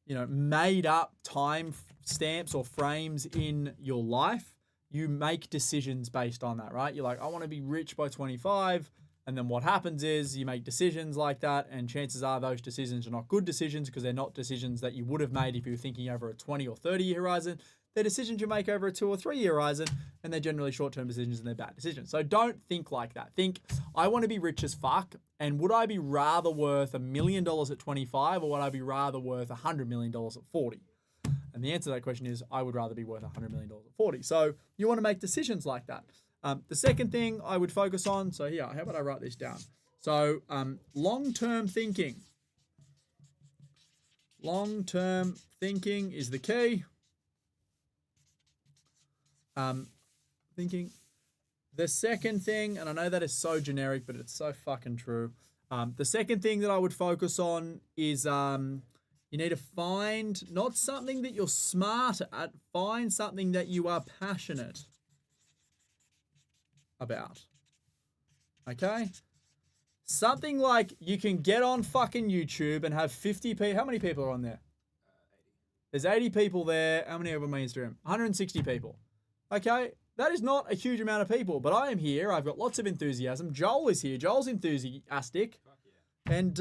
made up time stamps or frames in your life, you make decisions based on that, right? You're like, I want to be rich by 25. And then what happens is you make decisions like that, and chances are those decisions are not good decisions because they're not decisions that you would have made if you were thinking over a 20 or 30-year horizon. They're decisions you make over a 2 or 3-year horizon, and they're generally short-term decisions and they're bad decisions. So don't think like that. Think, I want to be rich as fuck, and would I be rather worth $1 million at 25 or would I be rather worth $100 million at 40? And the answer to that question is I would rather be worth $100 million at 40. So you want to make decisions like that. The second thing I would focus on, so here, how about I write this down? So long-term thinking. Long-term thinking is the key. Thinking. The second thing, and I know that is so generic, but it's so fucking true. The second thing that I would focus on is you need to find not something that you're smart at, find something that you are passionate about. Okay? Something like you can get on fucking YouTube and have 50 people. How many people are on there? 80. There's 80 people there. How many are on my Instagram? 160 people. Okay? That is not a huge amount of people, but I am here. I've got lots of enthusiasm. Joel is here. Joel's enthusiastic. Fuck yeah. And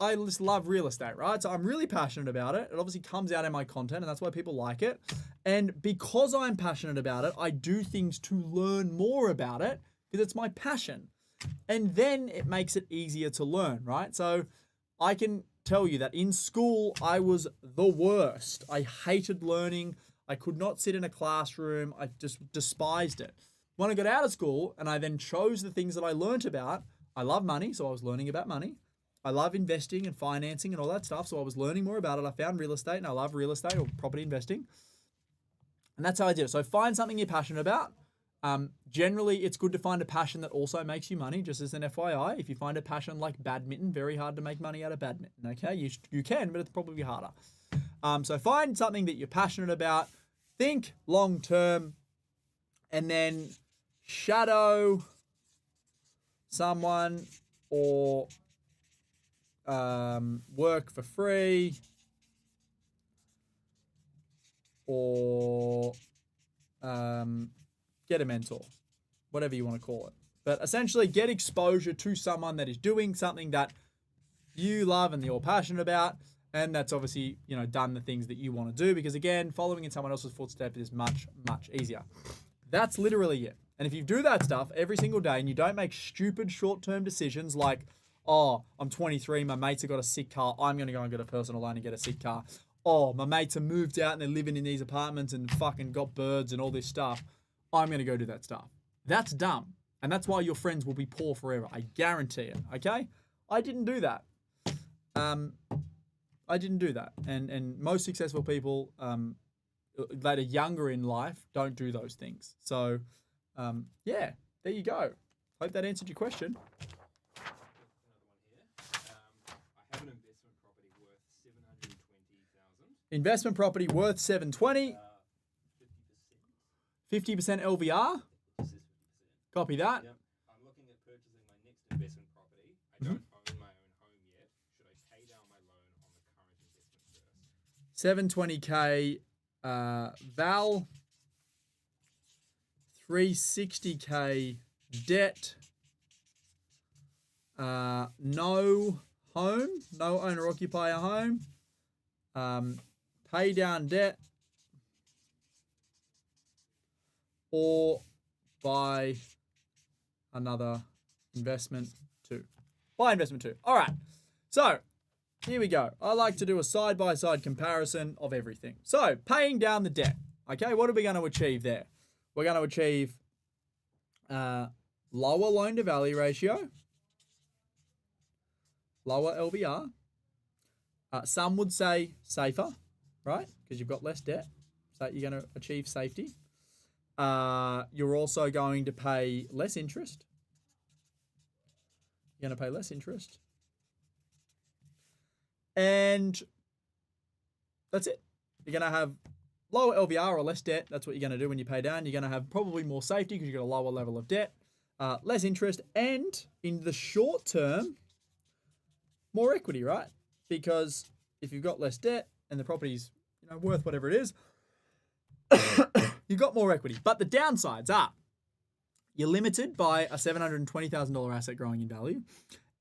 I just love real estate, right? So I'm really passionate about it. It obviously comes out in my content, and that's why people like it. And because I'm passionate about it, I do things to learn more about it because it's my passion. And then it makes it easier to learn, right? So I can tell you that in school, I was the worst. I hated learning. I could not sit in a classroom. I just despised it. When I got out of school and I then chose the things that I learned about, I love money, so I was learning about money. I love investing and financing and all that stuff, so I was learning more about it. I found real estate, and I love real estate or property investing. And that's how I did it. So find something you're passionate about. Generally, it's good to find a passion that also makes you money, just as an FYI. If you find a passion like badminton, very hard to make money out of badminton, okay? You can, but it's probably harder. So find something that you're passionate about, think long term, and then shadow someone or work for free or get a mentor, whatever you want to call it. But essentially get exposure to someone that is doing something that you love and you're passionate about, and that's obviously, done the things that you want to do, because again, following in someone else's footsteps is much, much easier. That's literally it. And if you do that stuff every single day and you don't make stupid short-term decisions like, oh, I'm 23, my mates have got a sick car, I'm going to go and get a personal loan and get a sick car. Oh, my mates have moved out and they're living in these apartments and fucking got birds and all this stuff, I'm going to go do that stuff. That's dumb. And that's why your friends will be poor forever. I guarantee it. Okay? I didn't do that. I didn't do that. And most successful people that are younger in life don't do those things. So, yeah, there you go. Hope that answered your question. Another one here. I have an investment property worth $720,000. Investment property worth $720,000. 50% LVR. Copy that. Yep. I'm looking at purchasing my next investment property. I don't own my own home yet. Should I pay down my loan on the current investment first? $720K Val, $360K debt, no home, no owner occupier home, pay down debt, or buy another investment too. Buy investment too. All right. So here we go. I like to do a side-by-side comparison of everything. So paying down the debt. Okay, what are we going to achieve there? We're going to achieve lower loan-to-value ratio, lower LVR. Some would say safer, right? Because you've got less debt. So you're going to achieve safety. You're also going to pay less interest. You're going to pay less interest. And that's it. You're going to have lower LVR or less debt. That's what you're going to do when you pay down. You're going to have probably more safety because you've got a lower level of debt, less interest, and in the short term, more equity, right? Because if you've got less debt and the property's worth whatever it is, you've got more equity. But the downsides are you're limited by a $720,000 asset growing in value,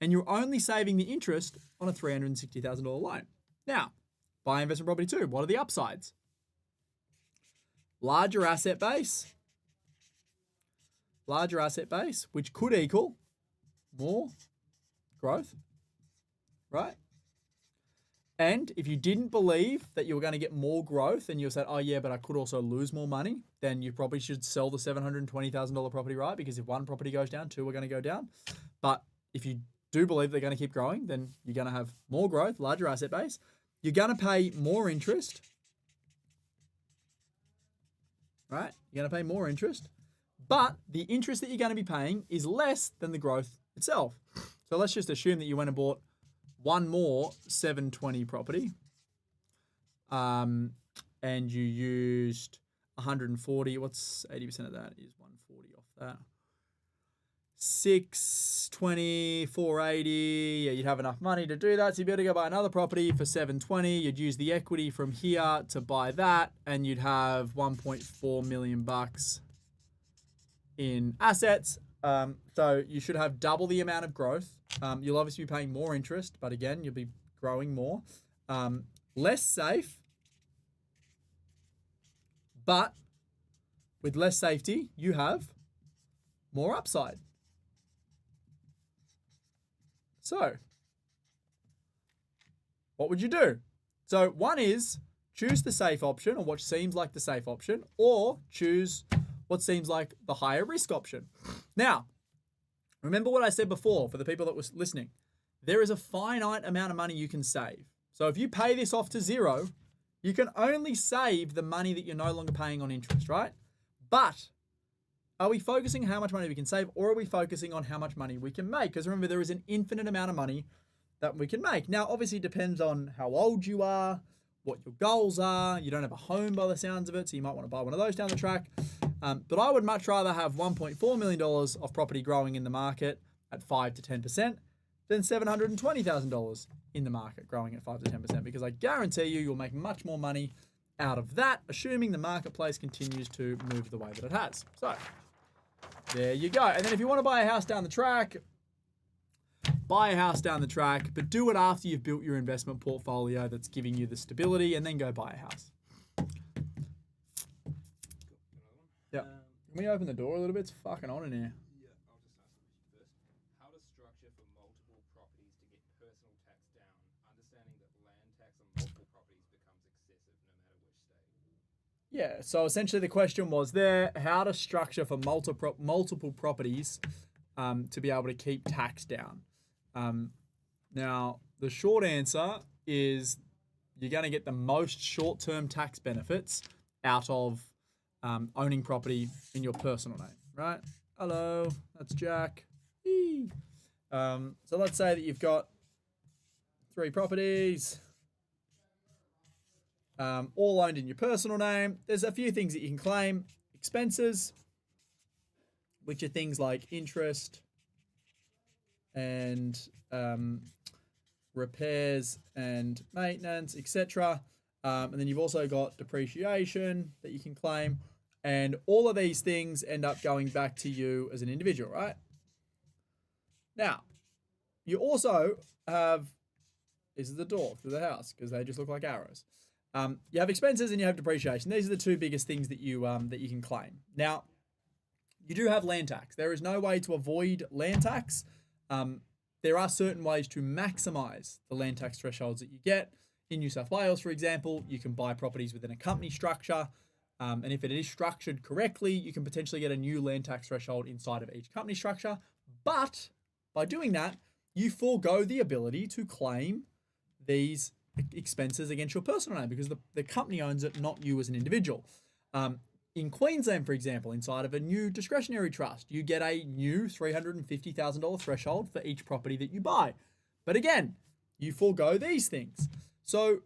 and you're only saving the interest on a $360,000 loan. Now, buy investment property too. What are the upsides? Larger asset base, which could equal more growth, right? And if you didn't believe that you were going to get more growth and you said, oh yeah, but I could also lose more money, then you probably should sell the $720,000 property, right? Because if one property goes down, two are going to go down. But if you do believe they're going to keep growing, then you're going to have more growth, larger asset base. You're going to pay more interest, right? You're going to pay more interest, but the interest that you're going to be paying is less than the growth itself. So let's just assume that you went and bought one more 720 property, and you used 140. What's 80% of that? Is 140 off that. 620, 480. Yeah, you'd have enough money to do that. So you'd be able to go buy another property for 720. You'd use the equity from here to buy that, and you'd have 1.4 million bucks in assets. So you should have double the amount of growth. You'll obviously be paying more interest, but again, you'll be growing more. Less safe, but with less safety, you have more upside. So, what would you do? So one is choose the safe option, or what seems like the safe option, or choose what seems like the higher risk option. Now, remember what I said before for the people that was listening. There is a finite amount of money you can save. So if you pay this off to zero, you can only save the money that you're no longer paying on interest, right? But Are we focusing on how much money we can save, or are we focusing on how much money we can make? Because remember, there is an infinite amount of money that we can make. Now, obviously, it depends on how old you are, what your goals are. You don't have a home by the sounds of it, so you might want to buy one of those down the track. But I would much rather have $1.4 million of property growing in the market at 5 to 10% than $720,000 in the market growing at 5 to 10%, because I guarantee you'll make much more money out of that, assuming the marketplace continues to move the way that it has. So there you go. And then if you want to buy a house down the track, buy a house down the track, but do it after you've built your investment portfolio that's giving you the stability, and then go buy a house. Yeah. Can we open the door a little bit? It's fucking on in here. Yeah, I'll just ask a question first. How to structure for multiple properties to get personal tax down, understanding that land tax on multiple properties becomes excessive no matter which state? Yeah, so essentially the question was there, how to structure for multiple properties to be able to keep tax down. Now, the short answer is you're going to get the most short-term tax benefits out of owning property in your personal name, right? Hello, that's Jack. So let's say that you've got 3 properties, all owned in your personal name. There's a few things that you can claim. Expenses, which are things like interest and repairs and maintenance, etc. And then you've also got depreciation that you can claim. And all of these things end up going back to you as an individual, right? Now, you also have, this is the door through the house because they just look like arrows. You have expenses and you have depreciation. These are the 2 biggest things that you can claim. Now, you do have land tax. There is no way to avoid land tax. There are certain ways to maximize the land tax thresholds that you get. In New South Wales, for example, you can buy properties within a company structure. And if it is structured correctly, you can potentially get a new land tax threshold inside of each company structure. But by doing that, you forego the ability to claim these expenses against your personal name because the company owns it, not you as an individual. In Queensland, for example, inside of a new discretionary trust, you get a new $350,000 threshold for each property that you buy. But again, you forego these things. So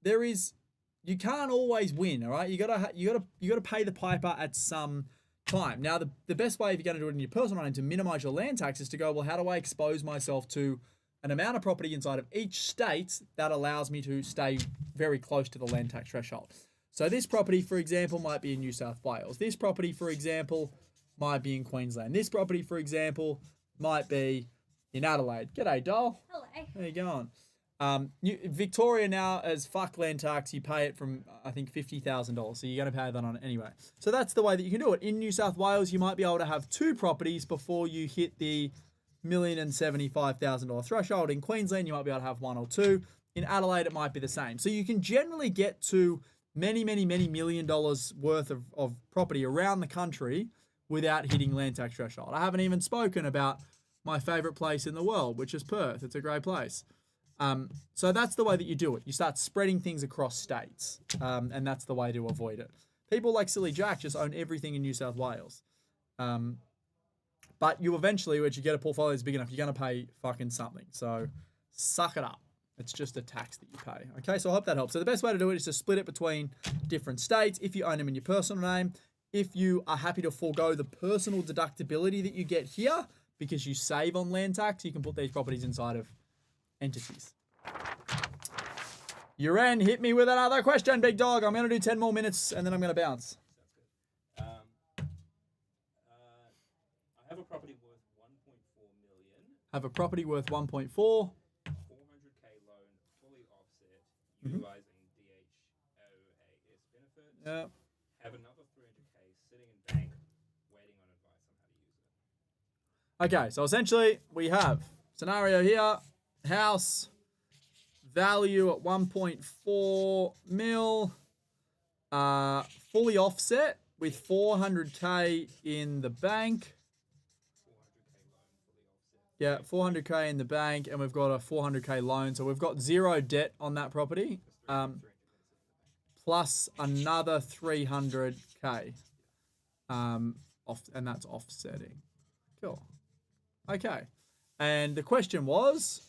you can't always win, all right? You gotta pay the piper at some time. Now, the best way if you're going to do it in your personal name to minimize your land tax is to go, well, how do I expose myself to an amount of property inside of each state that allows me to stay very close to the land tax threshold? So this property, for example, might be in New South Wales. This property, for example, might be in Queensland. This property, for example, might be in Adelaide. G'day, doll. Hello. How you going? Victoria now, as fuck land tax, you pay it from, I think, $50,000. So you're going to pay that on it anyway. So that's the way that you can do it. In New South Wales, you might be able to have 2 properties before you hit the $1,075,000 threshold. In Queensland, you might be able to have 1 or 2. In Adelaide, it might be the same. So you can generally get to many $1 million worth of property around the country without hitting land tax threshold. I haven't even spoken about my favorite place in the world, which is Perth. It's a great place. So that's the way that you do it. You start spreading things across states, and that's the way to avoid it. People like Silly Jack just own everything in New South Wales. But you eventually, when you get a portfolio that's big enough, you're going to pay fucking something. So suck it up. It's just a tax that you pay. Okay, so I hope that helps. So the best way to do it is to split it between different states if you own them in your personal name. If you are happy to forego the personal deductibility that you get here because you save on land tax, you can put these properties inside of entities. Uren, hit me with another question, big dog. I'm going to do 10 more minutes and then I'm going to bounce. Sounds good. I have a property worth 1.4 million. Have a property worth 1.4. 400k loan, fully offset, utilizing DHOAS benefits. Yeah. Have another 300k sitting in bank, waiting on advice on how to use it. Okay, so essentially we have scenario here, house, value at 1.4 mil, fully offset with 400k in the bank. 400k loan, fully offset. Yeah, 400k in the bank, and we've got a 400k loan, so we've got 0 debt on that property, plus another 300k. and that's offsetting. Cool. Okay. And the question was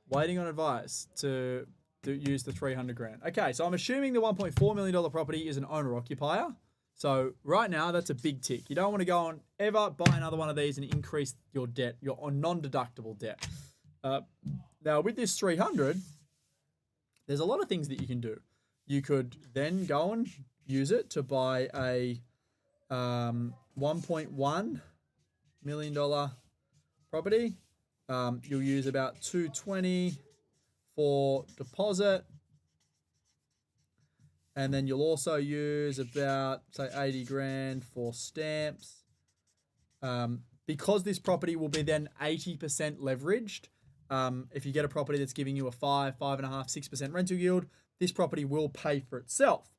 waiting on advice to use the 300 grand. Okay, so I'm assuming the $1.4 million property is an owner occupier. So right now that's a big tick. You don't want to go and ever buy another one of these and increase your debt, your non-deductible debt. Now with this 300, there's a lot of things that you can do. You could then go and use it to buy a $1.1 million property. You'll use about $220 for deposit. And then you'll also use about, say, 80 grand for stamps. Because this property will be then 80% leveraged, if you get a property that's giving you a 5, 5.5, 6% rental yield, this property will pay for itself.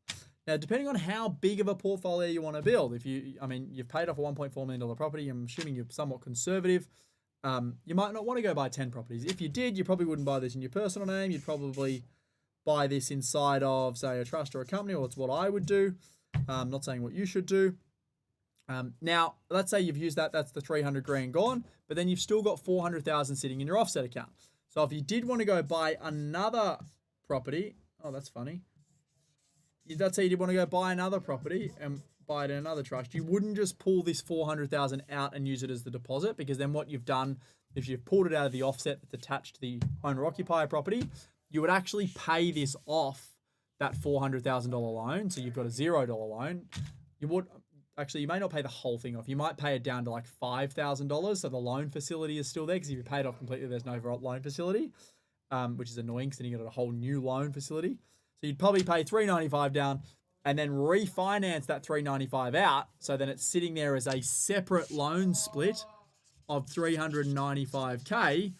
Now, depending on how big of a portfolio you want to build, you've paid off a $1.4 million property, I'm assuming you're somewhat conservative. You might not want to go buy 10 properties. If you did, you probably wouldn't buy this in your personal name. You'd probably buy this inside of, say, a trust or a company, or it's what I would do. I'm not saying what you should do. Now, let's say you've used that. That's the 300 grand gone, but then you've still got 400,000 sitting in your offset account. So if you did want to go buy another property, oh, that's funny. Let's say you did want to go buy another property and buy it in another trust. You wouldn't just pull this 400,000 out and use it as the deposit, because then what you've done, if you've pulled it out of the offset that's attached to the owner-occupier property, you would actually pay this off, that $400,000 loan. So you've got a $0 loan. You may not pay the whole thing off. You might pay it down to like $5,000. So the loan facility is still there, because if you pay it off completely, there's no loan facility, which is annoying, because then you got a whole new loan facility. So you'd probably pay $395 down and then refinance that $395 out. So then it's sitting there as a separate loan split of $395K.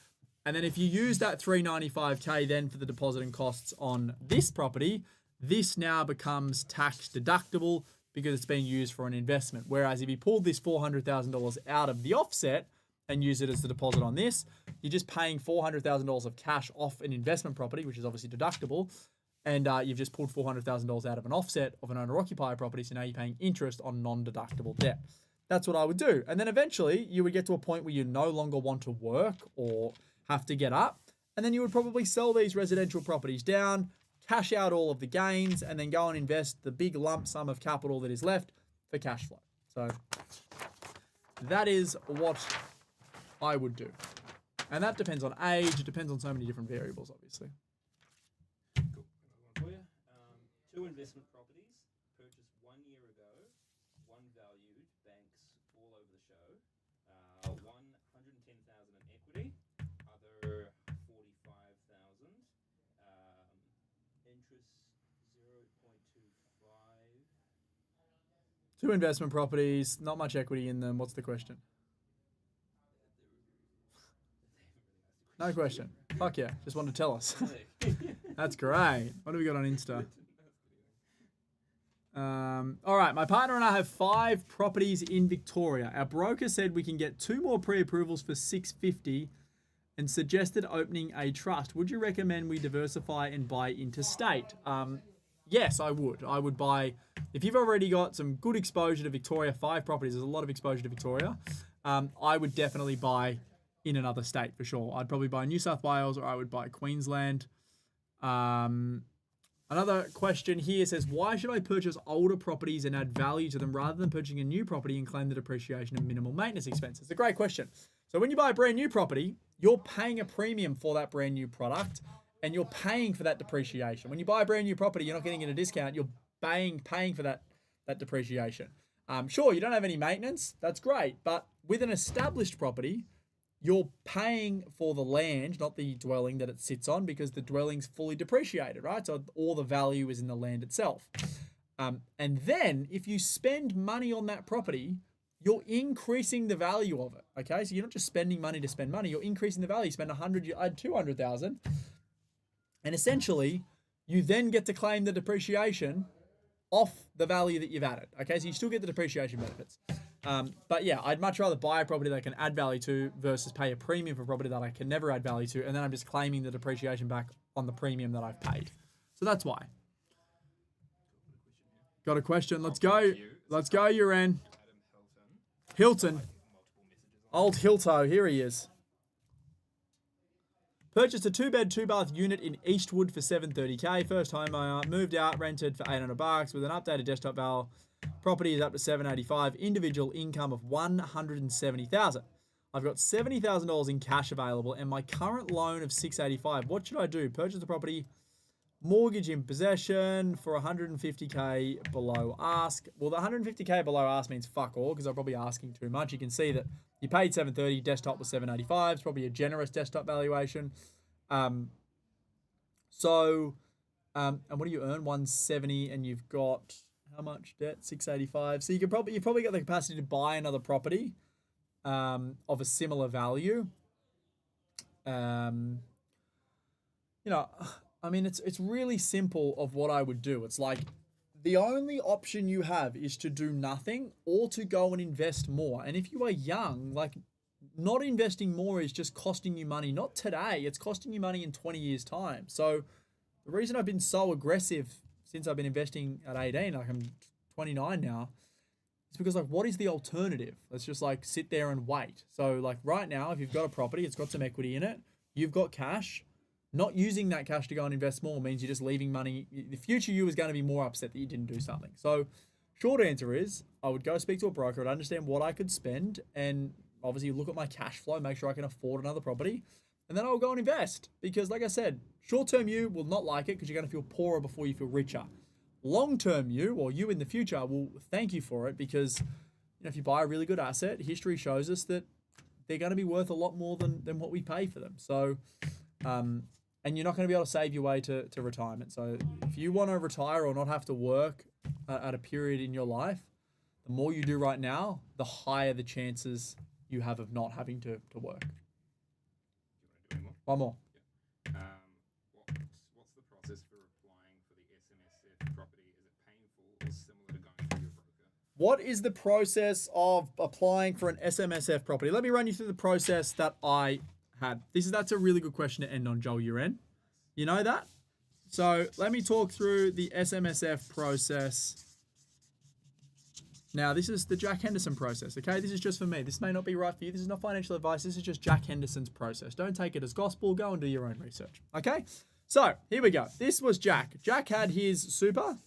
And then if you use that $395K then for the deposit and costs on this property, this now becomes tax deductible because it's being used for an investment. Whereas if you pulled this $400,000 out of the offset and use it as the deposit on this, you're just paying $400,000 of cash off an investment property, which is obviously deductible. And you've just pulled $400,000 out of an offset of an owner-occupier property. So now you're paying interest on non-deductible debt. That's what I would do. And then eventually you would get to a point where you no longer want to work or have to get up. And then you would probably sell these residential properties down, cash out all of the gains, and then go and invest the big lump sum of capital that is left for cash flow. So that is what I would do. And that depends on age. It depends on so many different variables, obviously. Cool. Another one for you. 2 investment properties purchased 1 year ago, one valued, banks all over the show. One 110,000 in equity, other 45,000. Interest 0.25. 2 investment properties, not much equity in them. What's the question? No question. Fuck yeah. Just wanted to tell us. That's great. What do we got on Insta? All right. My partner and I have 5 properties in Victoria. Our broker said we can get 2 more pre-approvals for $650 and suggested opening a trust. Would you recommend we diversify and buy interstate? Yes, I would. I would buy, if you've already got some good exposure to Victoria, 5 properties, there's a lot of exposure to Victoria. I would definitely buy in another state for sure. I'd probably buy New South Wales, or I would buy Queensland. Another question here says, why should I purchase older properties and add value to them rather than purchasing a new property and claim the depreciation and minimal maintenance expenses? It's a great question. So when you buy a brand new property, you're paying a premium for that brand new product and you're paying for that depreciation. When you buy a brand new property, you're not getting it at a discount. You're paying for that depreciation. Sure, you don't have any maintenance. That's great. But with an established property, you're paying for the land, not the dwelling that it sits on, because the dwelling's fully depreciated, right? So all the value is in the land itself. And then if you spend money on that property, you're increasing the value of it, okay? So you're not just spending money to spend money, you're increasing the value. You spend 100, you add 200,000. And essentially, you then get to claim the depreciation off the value that you've added, okay? So you still get the depreciation benefits. But yeah, I'd much rather buy a property that I can add value to versus pay a premium for a property that I can never add value to, and then I'm just claiming the depreciation back on the premium that I've paid. So that's why. Got a question. Let's go. Let's go, Uran. Hilton. Old Hilto. Here he is. Purchased a 2-bed, 2-bath unit in Eastwood for $730K. First home buyer. Moved out, rented for $800 with an updated desktop val. Property is up to $785. Individual income of $170,000. I've got $70,000 in cash available and my current loan of $685. What should I do? Purchase the property, mortgage in possession for $150K below ask. Well, the $150K below ask means fuck all because I'm probably asking too much. You can see that you paid $730, desktop was $785. It's probably a generous desktop valuation. And what do you earn? $170, and you've got how much debt? $685. So you've probably got the capacity to buy another property of a similar value. I mean, it's really simple of what I would do. It's like the only option you have is to do nothing or to go and invest more. And if you are young, like not investing more is just costing you money. Not today. It's costing you money in 20 years' time. So the reason I've been so aggressive since I've been investing at 18, like I'm 29 now, it's because like, what is the alternative? Let's just like sit there and wait. So like right now, if you've got a property, it's got some equity in it, you've got cash. Not using that cash to go and invest more means you're just leaving money. The future you is going to be more upset that you didn't do something. So short answer is I would go speak to a broker. I'd understand what I could spend and obviously look at my cash flow, make sure I can afford another property. And then I'll go and invest because like I said, short-term you will not like it because you're going to feel poorer before you feel richer. Long-term you, or you in the future, will thank you for it because if you buy a really good asset, history shows us that they're going to be worth a lot more than what we pay for them. So, and you're not going to be able to save your way to retirement. So if you want to retire or not have to work at a period in your life, the more you do right now, the higher the chances you have of not having to work. Do you want to do any more? One more. Yeah. What's the process for applying for the SMSF property? Is it painful or similar to going through your broker? What is the process of applying for an SMSF property? Let me run you through the process that I had. That's a really good question to end on, Joel Uren. You know that? So let me talk through the SMSF process. Now, this is the Jack Henderson process, okay? This is just for me. This may not be right for you. This is not financial advice. This is just Jack Henderson's process. Don't take it as gospel. Go and do your own research, okay? So here we go. This was Jack. Jack had his super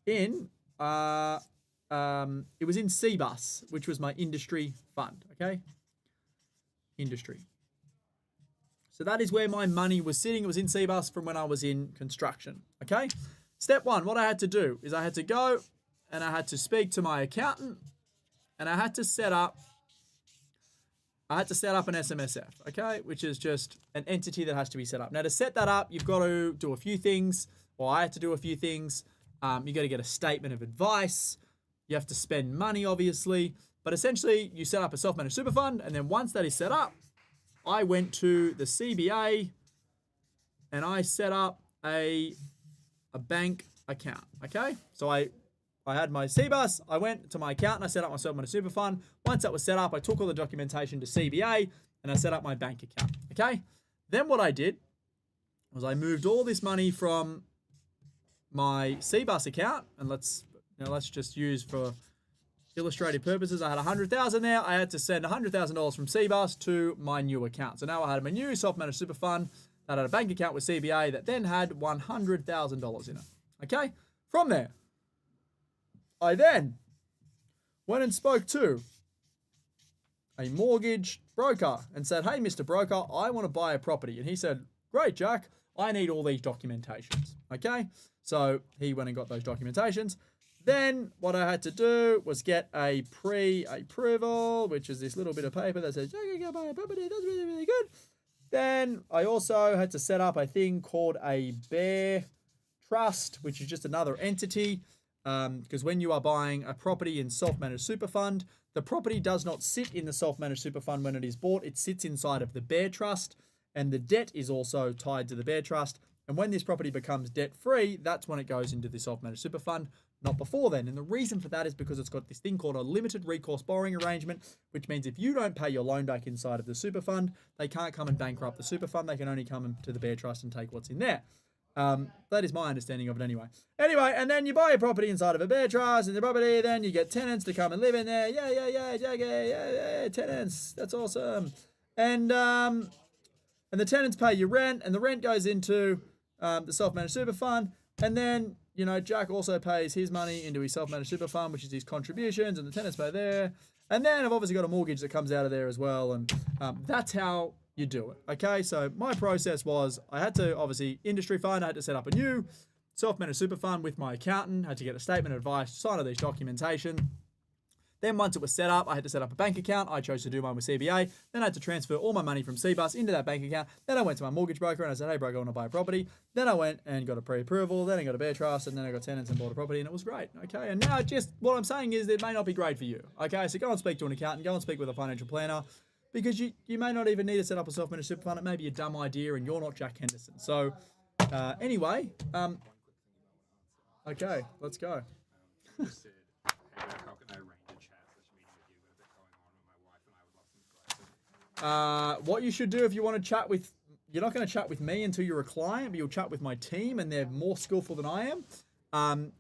in, it was in CBUS, which was my industry fund, okay? Industry. So that is where my money was sitting. It was in CBUS from when I was in construction. Okay. Step one, what I had to do is I had to go and I had to speak to my accountant and I had to set up an SMSF, okay, which is just an entity that has to be set up. Now to set that up, you've got to do a few things, or I had to do a few things. You got to get a statement of advice. You have to spend money, obviously. But essentially, you set up a self-managed super fund, and then once that is set up, I went to the CBA, and I set up a bank account, okay? So I had my CBUS, I went to my account, and I set up my self-managed super fund. Once that was set up, I took all the documentation to CBA, and I set up my bank account, okay? Then what I did was I moved all this money from my CBUS account, and let's just use for illustrative purposes, I had $100,000 there. I had to send $100,000 from CBUS to my new account. So now I had my new self-managed super fund that had a bank account with CBA that then had $100,000 in it. Okay? From there, I then went and spoke to a mortgage broker and said, hey, Mr. Broker, I want to buy a property. And he said, great, Jack, I need all these documentations. Okay? So he went and got those documentations. Then what I had to do was get a pre-approval, which is this little bit of paper that says, you can buy a property, that's really, really good. Then I also had to set up a thing called a bear trust, which is just another entity. Because when you are buying a property in self-managed super fund, the property does not sit in the self-managed super fund when it is bought. It sits inside of the bear trust, and the debt is also tied to the bear trust. And when this property becomes debt-free, that's when it goes into the self-managed super fund. Not before then. And the reason for that is because it's got this thing called a limited recourse borrowing arrangement, which means if you don't pay your loan back inside of the super fund, they can't come and bankrupt the super fund. They can only come into the bear trust and take what's in there. That is my understanding of it anyway. Anyway, and then you buy a property inside of a bear trust, and the property, then you get tenants to come and live in there. Yeah, tenants. That's awesome. And the tenants pay you rent, and the rent goes into the self-managed super fund. And then, you know, Jack also pays his money into his self-managed super fund, which is his contributions, and the tenants pay there. And then I've obviously got a mortgage that comes out of there as well, and that's how you do it. Okay, so my process was I had to, obviously, industry fund, I had to set up a new self-managed super fund with my accountant, had to get a statement of advice, sign all these documentation. Then once it was set up, I had to set up a bank account. I chose to do mine with CBA. Then I had to transfer all my money from CBUS into that bank account. Then I went to my mortgage broker and I said, hey, broker, I want to buy a property. Then I went and got a pre-approval. Then I got a bear trust. And then I got tenants and bought a property. And it was great. Okay. And now just what I'm saying is it may not be great for you. Okay. So go and speak to an accountant. Go and speak with a financial planner. Because you may not even need to set up a self-managed super fund. It may be a dumb idea and you're not Jack Henderson. So anyway, okay, let's go. You said, hey, how can I arrange a chat session meeting with you? Got a bit going on with my wife, and I would love some advice. What you should do if you want to chat with, you're not going to chat with me until you're a client, but you'll chat with my team, and they're more skillful than I am.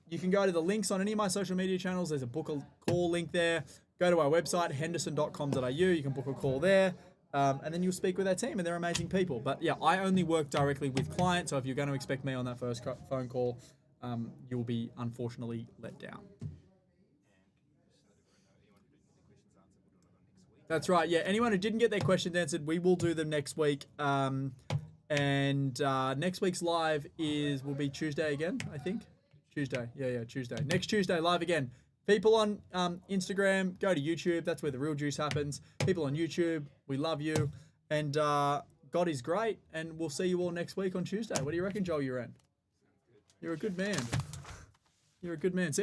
You can go to the links on any of my social media channels. There's a book a call link there. Go to our website, henderson.com.au. You can book a call there, and then you'll speak with our team, and they're amazing people. But yeah, I only work directly with clients, so if you're going to expect me on that first phone call, you'll be unfortunately let down. That's right. Yeah. Anyone who didn't get their questions answered, we will do them next week. And next week's live will be Tuesday again, I think. Tuesday. Yeah, Tuesday. Next Tuesday, live again. People on Instagram, go to YouTube. That's where the real juice happens. People on YouTube, we love you. And God is great. And we'll see you all next week on Tuesday. What do you reckon, Joel, you're in? You're a good man. You're a good man. See you.